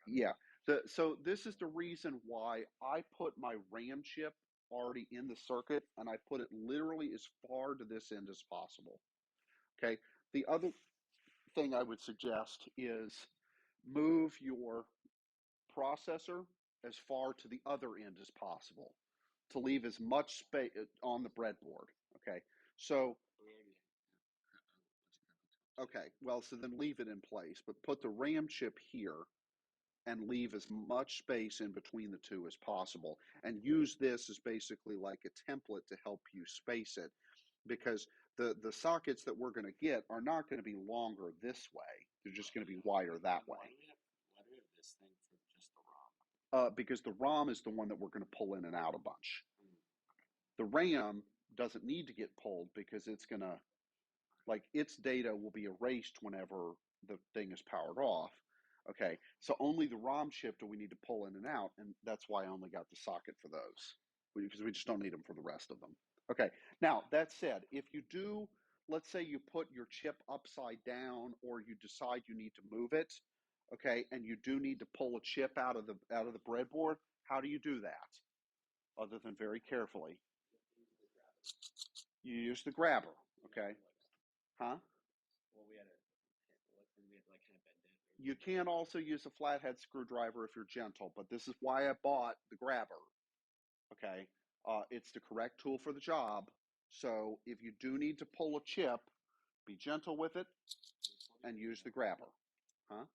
yeah. So this is the reason why I put my RAM chip already in the circuit, and I put it literally as far to this end as possible. Okay. The other thing I would suggest is move your processor as far to the other end as possible to leave as much space on the breadboard. Okay. So okay, well, so then leave it in place, but put the RAM chip here and leave as much space in between the two as possible. And use this as basically like a template to help you space it, because the sockets that we're going to get are not going to be longer this way. They're just going to be wider that way. Why do we have this thing for just the ROM? Because the ROM is the one that we're going to pull in and out a bunch. The RAM doesn't need to get pulled because it's going to, like, its data will be erased whenever the thing is powered off. Okay, so only the ROM chip do we need to pull in and out, and that's why I only got the socket for those, because we just don't need them for the rest of them. Okay, now that said, if you do, let's say you put your chip upside down, or you decide you need to move it, okay, and you do need to pull a chip out of the breadboard, how do you do that? Other than very carefully, you use the grabber, okay? Huh? Well, we had like kind of bend it. You can also use a flathead screwdriver if you're gentle, but this is why I bought the grabber. Okay, it's the correct tool for the job. So if you do need to pull a chip, be gentle with it and use the grabber. Huh?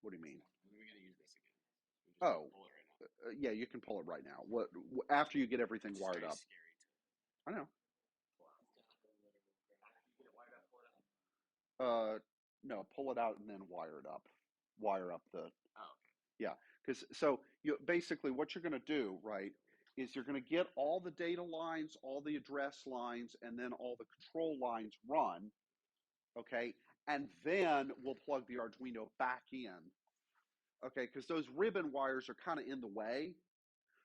What do you mean? We're going to use this again. Oh, yeah, you can pull it right now. What after you get everything wired up? I know. No, pull it out and then wire it up. Wire up the. Oh, okay. Yeah, because so you basically what you're going to do, right, is you're going to get all the data lines, all the address lines, and then all the control lines run, okay, and then we'll plug the Arduino back in, okay, because those ribbon wires are kind of in the way.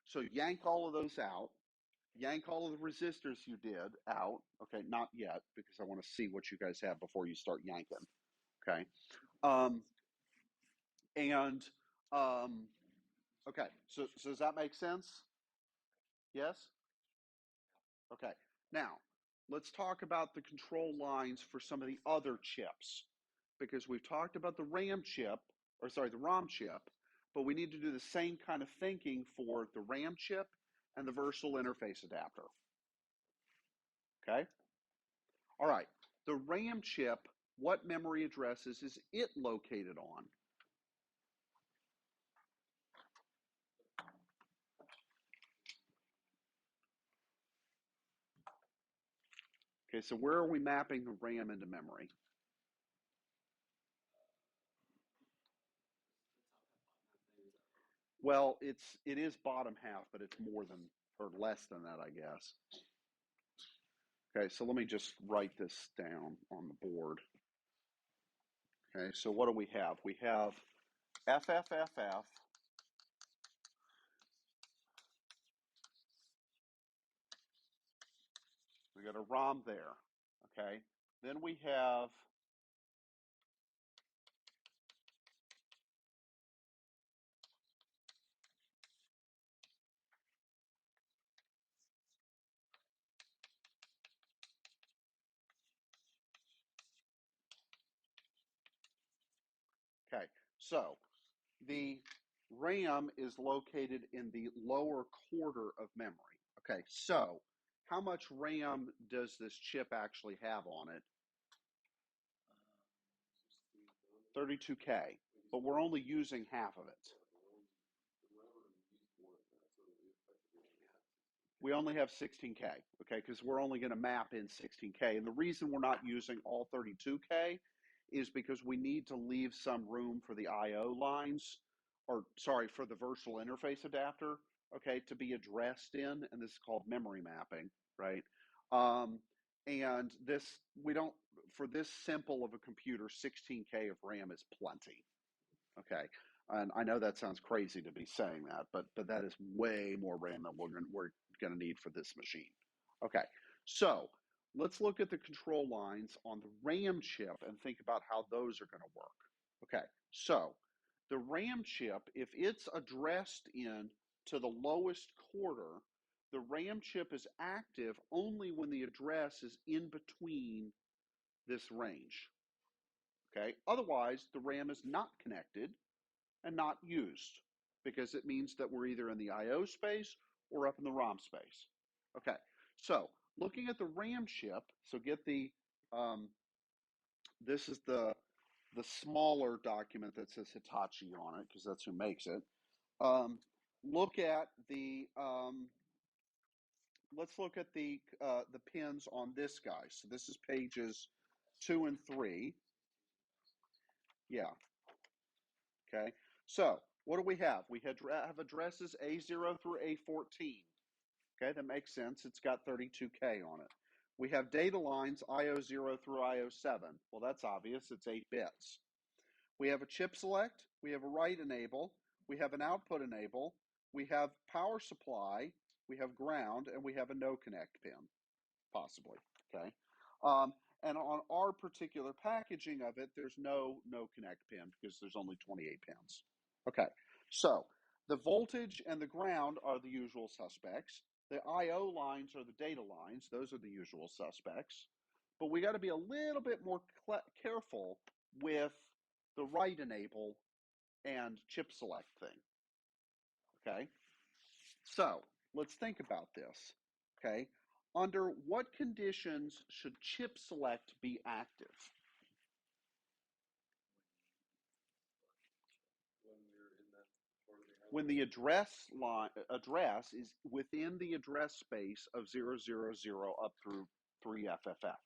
So yank all of those out, yank all of the resistors you did out. Okay, not yet, because I want to see what you guys have before you start yanking. Okay. Um, and okay, so does that make sense? Yes? Okay. Now, let's talk about the control lines for some of the other chips, because we've talked about the RAM chip, or sorry, the ROM chip, but we need to do the same kind of thinking for the RAM chip and the versatile interface adapter. Okay? All right. The RAM chip, what memory addresses is it located on? Okay, so where are we mapping the RAM into memory? Well, it is bottom half, but it's more than or less than that, I guess. Okay, so let me just write this down on the board. Okay, so what do we have? We have FFFF. We got a ROM there. Okay, then we have okay. So the RAM is located in the lower quarter of memory. Okay, so how much RAM does this chip actually have on it? 32K, but we're only using half of it. We only have 16K, okay, because we're only going to map in 16K. And the reason we're not using all 32K is because we need to leave some room for the I/O lines, or sorry, for the versatile interface adapter, okay, to be addressed in, and this is called memory mapping, right? Um, and this, we don't, for this simple of a computer, 16K of RAM is plenty, okay? And I know that sounds crazy to be saying that, but that is way more RAM than we're going to need for this machine. Okay, so let's look at the control lines on the RAM chip and think about how those are going to work. Okay, so the RAM chip, if it's addressed in to the lowest quarter, the RAM chip is active only when the address is in between this range. Okay, otherwise the RAM is not connected and not used, because it means that we're either in the I/O space or up in the ROM space. Okay, so looking at the RAM chip, so get the, this is the smaller document that says Hitachi on it, because that's who makes it. Look at the, let's look at the pins on this guy. So this is pages 2 and 3. Yeah, okay. So what do we have? We have addresses A0 through A14. Okay, that makes sense. It's got 32K on it. We have data lines IO0 through IO7. Well, that's obvious. It's 8 bits. We have a chip select. We have a write enable. We have an output enable. We have power supply. We have ground, and we have a no connect pin, possibly. Okay. And on our particular packaging of it, there's no connect pin because there's only 28 pins. Okay, so the voltage and the ground are the usual suspects. The I/O lines are the data lines. Those are the usual suspects. But we got to be a little bit more careful with the write enable and chip select thing. Okay, so let's think about this. Okay, under what conditions should chip select be active? When the address is within the address space of 000 up through 3FFF.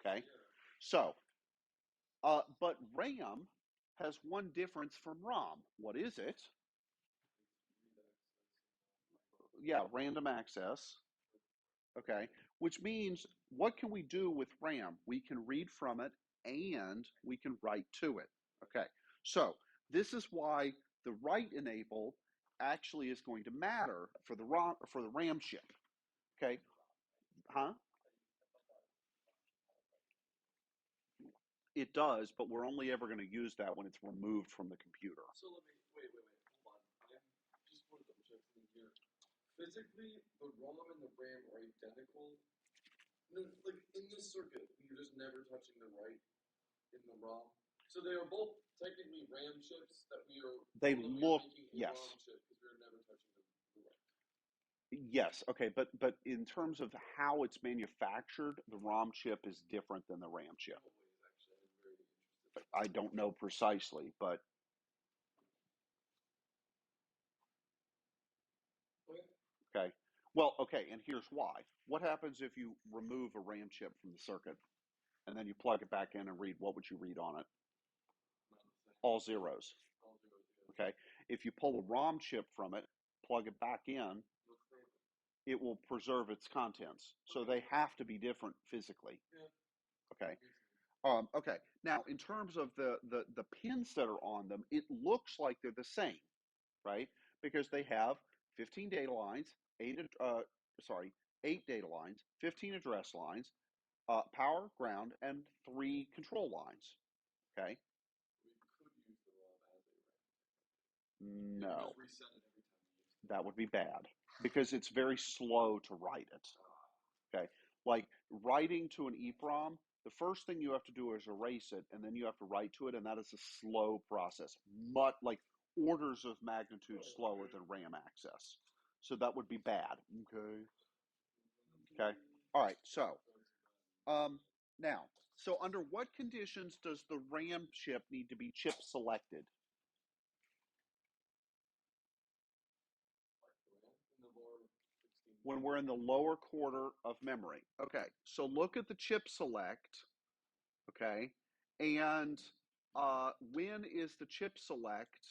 Okay, so but RAM has one difference from ROM. What is it? Yeah, random access. Okay, which means what can we do with RAM? We can read from it and we can write to it. Okay, so this is why the write enable actually is going to matter for the RAM chip. Okay, huh? It does, but we're only ever going to use that when it's removed from the computer. So let me wait, hold on. I just want to double check something here. Physically, the ROM and the RAM are identical. No, like in this circuit, you're just never touching the right in the ROM. So they are both technically RAM chips that we are. They although we are look, making a yes. ROM chip because we're never touching the right. Yes, okay, but in terms of how it's manufactured, the ROM chip is different than the RAM chip. In what ways, actually? I'm very interested. I don't know precisely, but Okay. okay. Well, okay, and here's why. What happens if you remove a RAM chip from the circuit and then you plug it back in and read? What would you read on it? Not the same. All zeros. All zeros, yeah. Okay. If you pull the ROM chip from it, plug it back in, Looks the same. it will preserve its contents. So they have to be different physically. Yeah. Okay. Makes sense. Okay. Now, in terms of the pins that are on them, it looks like they're the same, right? Because they have 15 data lines, eight data lines, 15 address lines, power, ground, and 3 control lines. Okay. We could use the ROM as a RAM. No, Just reset it every time we use it. that would be bad because it's very slow to write it. Okay. Like writing to an EEPROM, the first thing you have to do is erase it, and then you have to write to it, and that is a slow process, but like orders of magnitude slower than RAM access. So that would be bad. Okay. Okay. All right. So, now, so under what conditions does the RAM chip need to be chip selected? When we're in the lower quarter of memory. Okay. So look at the chip select. Okay. And when is the chip select?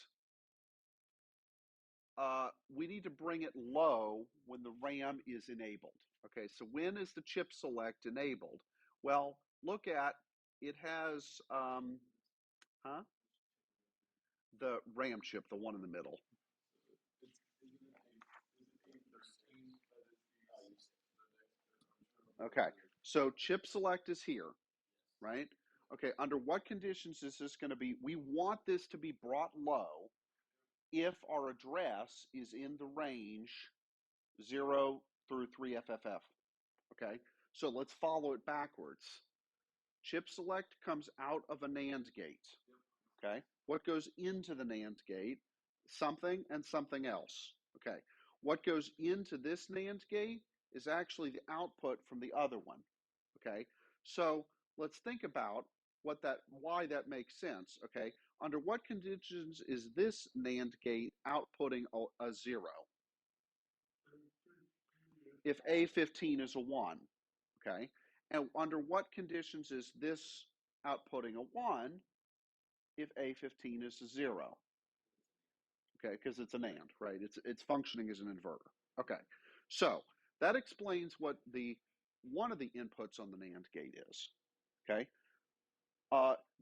We need to bring it low when the RAM is enabled. Okay, so when is the chip select enabled? Well, look at, it has, the RAM chip, the one in the middle. Okay, so chip select is here, right? Okay, under what conditions is this going to be? We want this to be brought low if our address is in the range 0 through 3FFF. Okay, so let's follow it backwards. Chip select comes out of a NAND gate. Okay, what goes into the NAND gate? Something and something else. Okay, what goes into this NAND gate is actually the output from the other one. Okay, so let's think about why that makes sense. Okay, under what conditions is this NAND gate outputting a 0? If A15 is a 1, okay? And under what conditions is this outputting a 1 if A15 is a 0? Okay, because it's an AND, right? It's functioning as an inverter. Okay, so that explains what one of the inputs on the NAND gate is. Okay,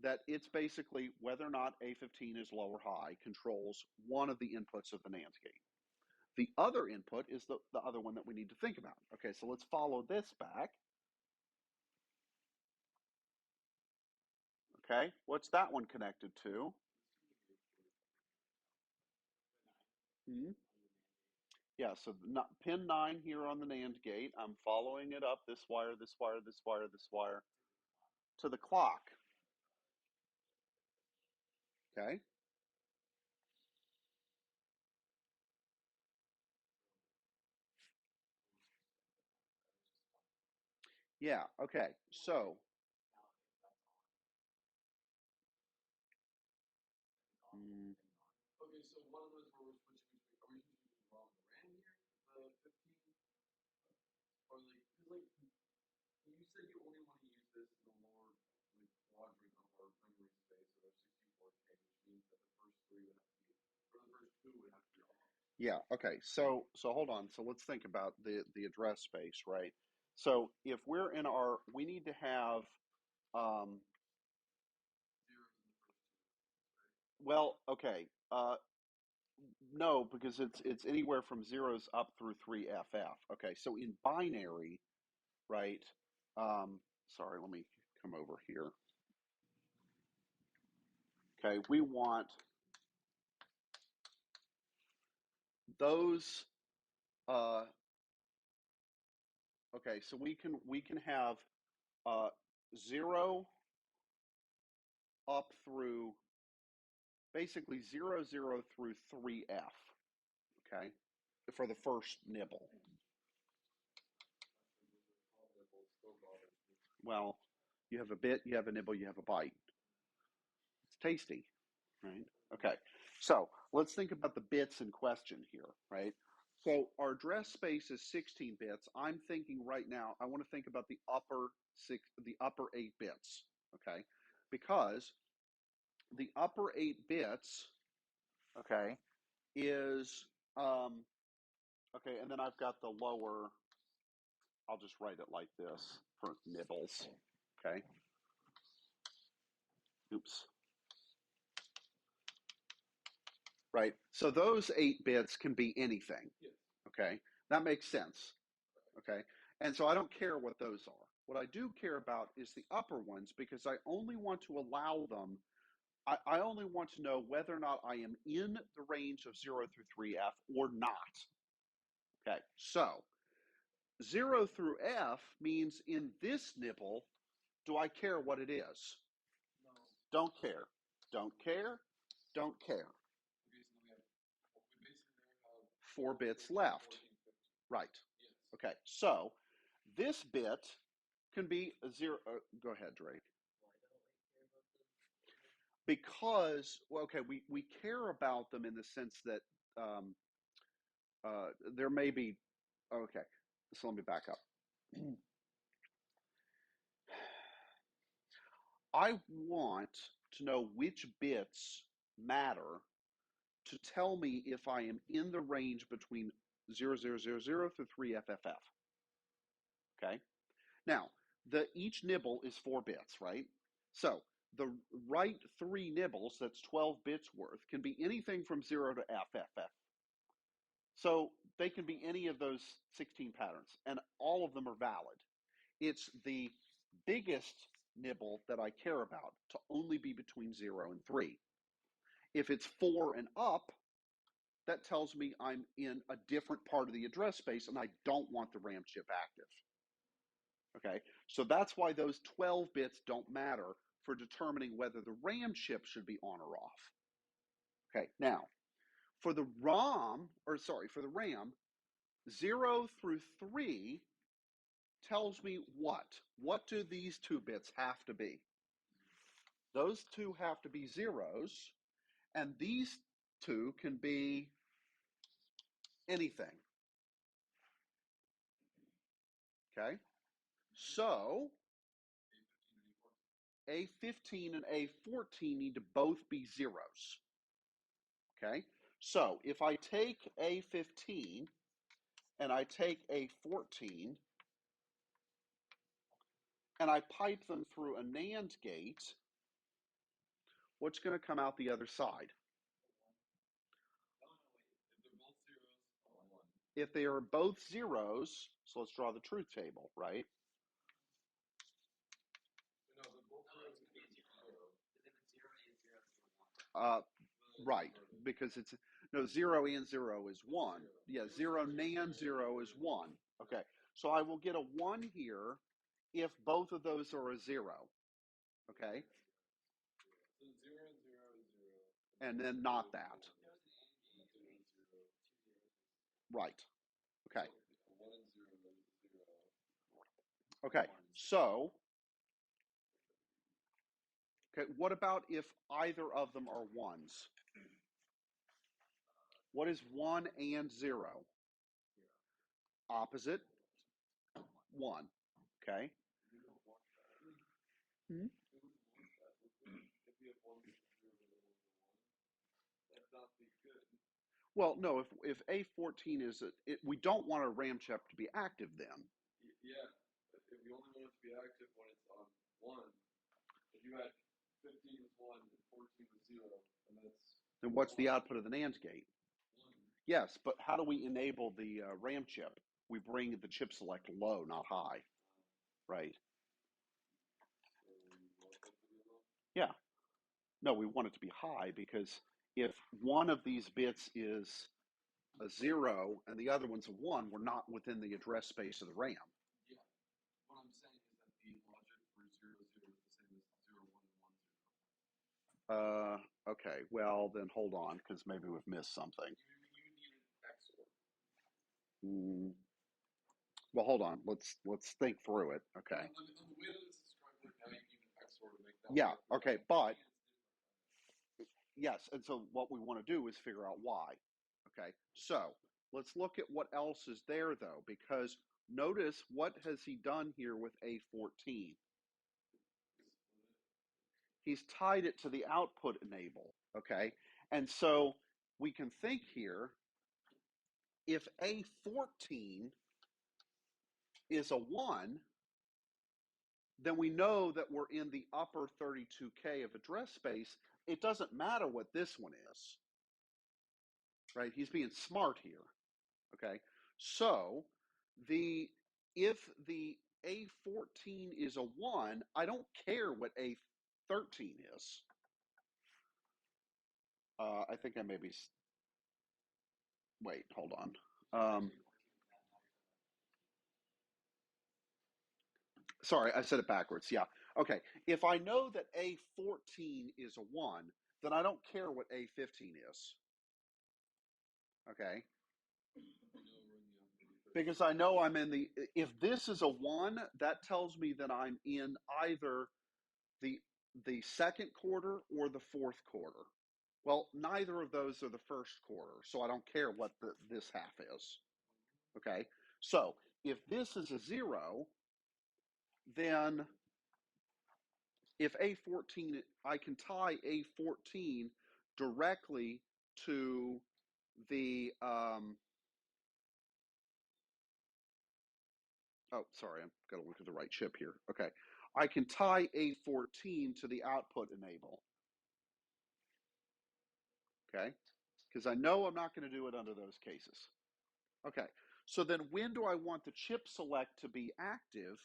that it's basically whether or not A15 is low or high controls one of the inputs of the NAND gate. The other input is the other one that we need to think about. Okay, so let's follow this back. Okay, what's that one connected to? Hmm? Yeah, so pin 9 here on the NAND gate. I'm following it up this wire, this wire, this wire, this wire to the clock. Okay. Yeah, okay. So, mm, Okay, so one of those where we're switching between, are we switching between ROM and RAM here? The 15? Or like you said you only want to use this in the lower quadrant of our memory space of our 64K, which means that the first three would have to be, or the first two would have to be off. yeah, okay. So hold on. So let's think about the address space, right? So if we're in we need to have, um, Zeros in the first two, right? well, okay. No, because it's anywhere from zeros up through 3FF. Okay, so in binary, right? Sorry, let me come over here. Okay, we want those. Okay, so we can have 0 up through basically 0 through 3F. Okay, for the first nibble. Well, you have a bit, you have a nibble, you have a bite. It's tasty, right? Okay, so let's think about the bits in question here, right? So our address space is 16 bits. I'm thinking right now, I want to think about the upper 8 bits, okay? Because the upper 8 bits, okay, is, okay, and then I've got the lower, I'll just write it like this for nibbles, okay? Oops. Right, so those 8 bits can be anything, okay? That makes sense, okay? And so I don't care what those are. What I do care about is the upper ones because I only want to allow them, I only want to know whether or not I am in the range of 0 through 3F or not. Okay, so 0 through F means in this nibble, do I care what it is? No. Don't care, don't care, don't care. We basically have 4 bits left. 14, 15. Right. Yes. Okay, so this bit can be a 0. Go ahead, Drake. Because, well, okay, we care about them in the sense that there may be, okay, so let me back up. I want to know which bits matter to tell me if I am in the range between 0000 through 3FFF. Okay? Now, each nibble is 4 bits, right? So the right 3 nibbles, that's 12 bits worth, can be anything from 0 to FFF. So they can be any of those 16 patterns, and all of them are valid. It's the biggest nibble that I care about to only be between 0 and 3. If it's 4 and up, that tells me I'm in a different part of the address space and I don't want the RAM chip active. Okay, so that's why those 12 bits don't matter for determining whether the RAM chip should be on or off. Okay, now for the RAM, for the RAM, 0 through 3 tells me what? What do these 2 bits have to be? Those 2 have to be zeros, and these 2 can be anything. Okay, so A15 and A14 need to both be zeros. Okay, so if I take A15 and I take A14 and I pipe them through a NAND gate, what's going to come out the other side? If they are both zeros, so let's draw the truth table, right? Right, because it's, no, 0 and 0 is 1. Yeah, 0 NAND 0 is 1. Okay, so I will get a 1 here if both of those are a 0. Okay? So 0 and 0 is 0. And then not that. Right. Okay. 1 and 0 is 0. Okay, so, okay, what about if either of them are 1s? What is 1 and 0? Opposite, 1. Okay. Hmm? Well, no, if A14 is, we don't want a RAM chip to be active then. Yeah, if we only want it to be active when it's on 1, if you had 15 with 1 and 14 with 0, and that's... Then what's the output of the NAND gate? 1. Yes, but how do we enable the RAM chip? We bring the chip select low, not high, right? Yeah. No, we want it to be high because if one of these bits is a 0 and the other one's a 1, we're not within the address space of the RAM. Yeah. What I'm saying is that the logic for 0, 0 is the same as 0, 1, and 1, 0. Okay, well then hold on, because maybe we've missed something. You need an XOR. Well, hold on. Let's think through it. Okay. On the way that this is described right now, you need an XOR to make that Yeah. work. Okay. But yes, and so what we want to do is figure out why. Okay. So let's look at what else is there though, because notice what has he done here with A14. He's tied it to the output enable. Okay. And so we can think here, if A14 is a 1, then we know that we're in the upper 32K of address space. It doesn't matter what this one is, right? He's being smart here, okay? So if the A14 is a 1, I don't care what A13 is. I think I maybe, wait, hold on. Sorry, I said it backwards. Yeah. Okay. If I know that A14 is a 1, then I don't care what A15 is. Okay. Because I know I'm in the, if this is a 1, that tells me that I'm in either the second quarter or the fourth quarter. Well, neither of those are the first quarter, so I don't care what this half is. Okay. So if this is a 0, then if A14, I can tie A14 directly to the, oh, sorry, I've got to look at the right chip here. Okay. I can tie A14 to the output enable. Okay. Because I know I'm not going to do it under those cases. Okay. So then when do I want the chip select to be active?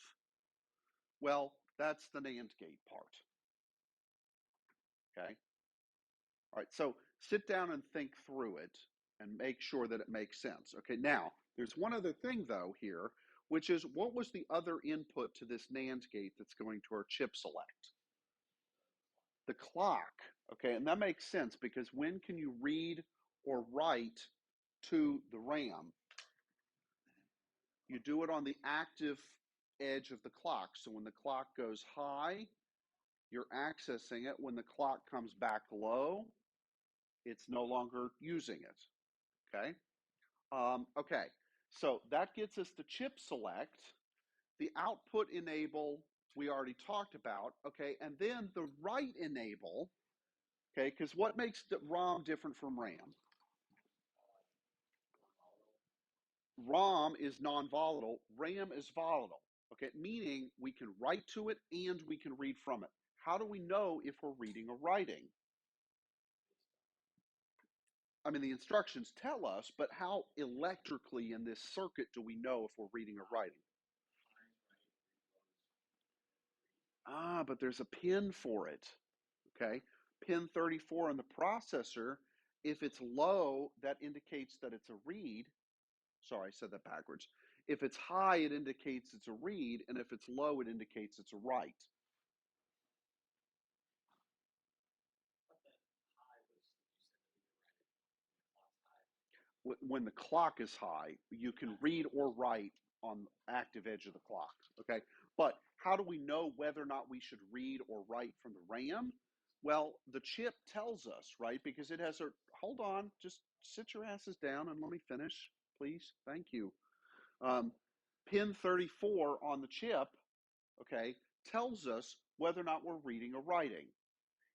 Well, that's the NAND gate part. Okay. All right, so sit down and think through it and make sure that it makes sense. Okay, now there's one other thing though here, which is what was the other input to this NAND gate that's going to our chip select? The clock. Okay, and that makes sense because when can you read or write to the RAM? You do it on the active edge of the clock. So when the clock goes high, you're accessing it. When the clock comes back low, it's no longer using it. Okay. Okay. So that gets us the chip select, the output enable we already talked about. Okay. And then the write enable. Okay. Because what makes the ROM different from RAM? ROM is non-volatile. RAM is volatile. Okay. Meaning we can write to it and we can read from it. How do we know if we're reading or writing? I mean, the instructions tell us, but how electrically in this circuit do we know if we're reading or writing? But there's a pin for it. Okay. Pin 34 on the processor, if it's low, that indicates that it's a read. Sorry, I said that backwards. If it's high, it indicates it's a read, and if it's low, it indicates it's a write. When the clock is high, you can read or write on the active edge of the clock. Okay. But how do we know whether or not we should read or write from the RAM? Well, the chip tells us, right? Because it has a, hold on, just sit your asses down and let me finish, please. Thank you. Pin 34 on the chip, okay, tells us whether or not we're reading or writing.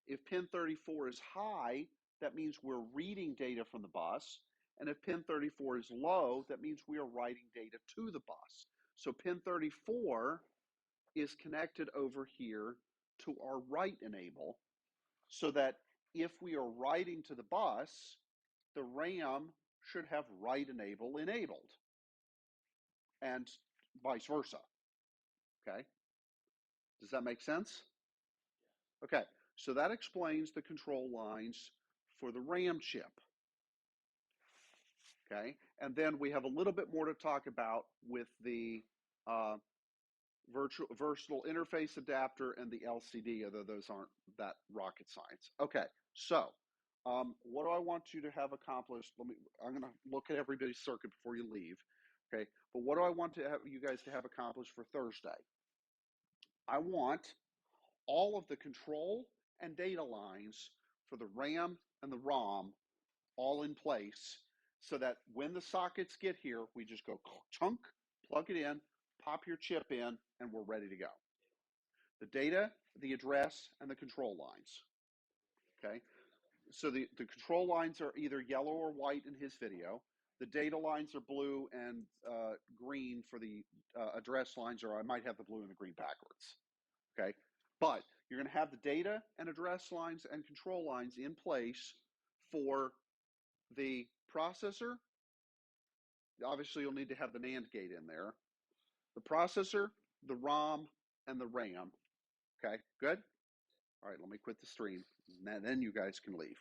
If pin 34 is high, that means we're reading data from the bus. And if pin 34 is low, that means we are writing data to the bus. So pin 34 is connected over here to our write enable, so that if we are writing to the bus, the RAM should have write enable enabled, and vice versa. Okay? Does that make sense? Okay, so that explains the control lines for the RAM chip. Okay, and then we have a little bit more to talk about with the versatile interface adapter and the LCD, although those aren't that rocket science. Okay, so what do I want you to have accomplished? I'm going to look at everybody's circuit before you leave. Okay, but what do I want to have you guys to have accomplished for Thursday? I want all of the control and data lines for the RAM and the ROM all in place so that when the sockets get here, we just go chunk, plug it in, pop your chip in, and we're ready to go. The data, the address, and the control lines. Okay, so the control lines are either yellow or white in his video. The data lines are blue and green for the address lines, or I might have the blue and the green backwards. Okay, but you're going to have the data and address lines and control lines in place for the processor. Obviously, you'll need to have the NAND gate in there. The processor, the ROM, and the RAM. Okay, good? All right, let me quit the stream. And then you guys can leave.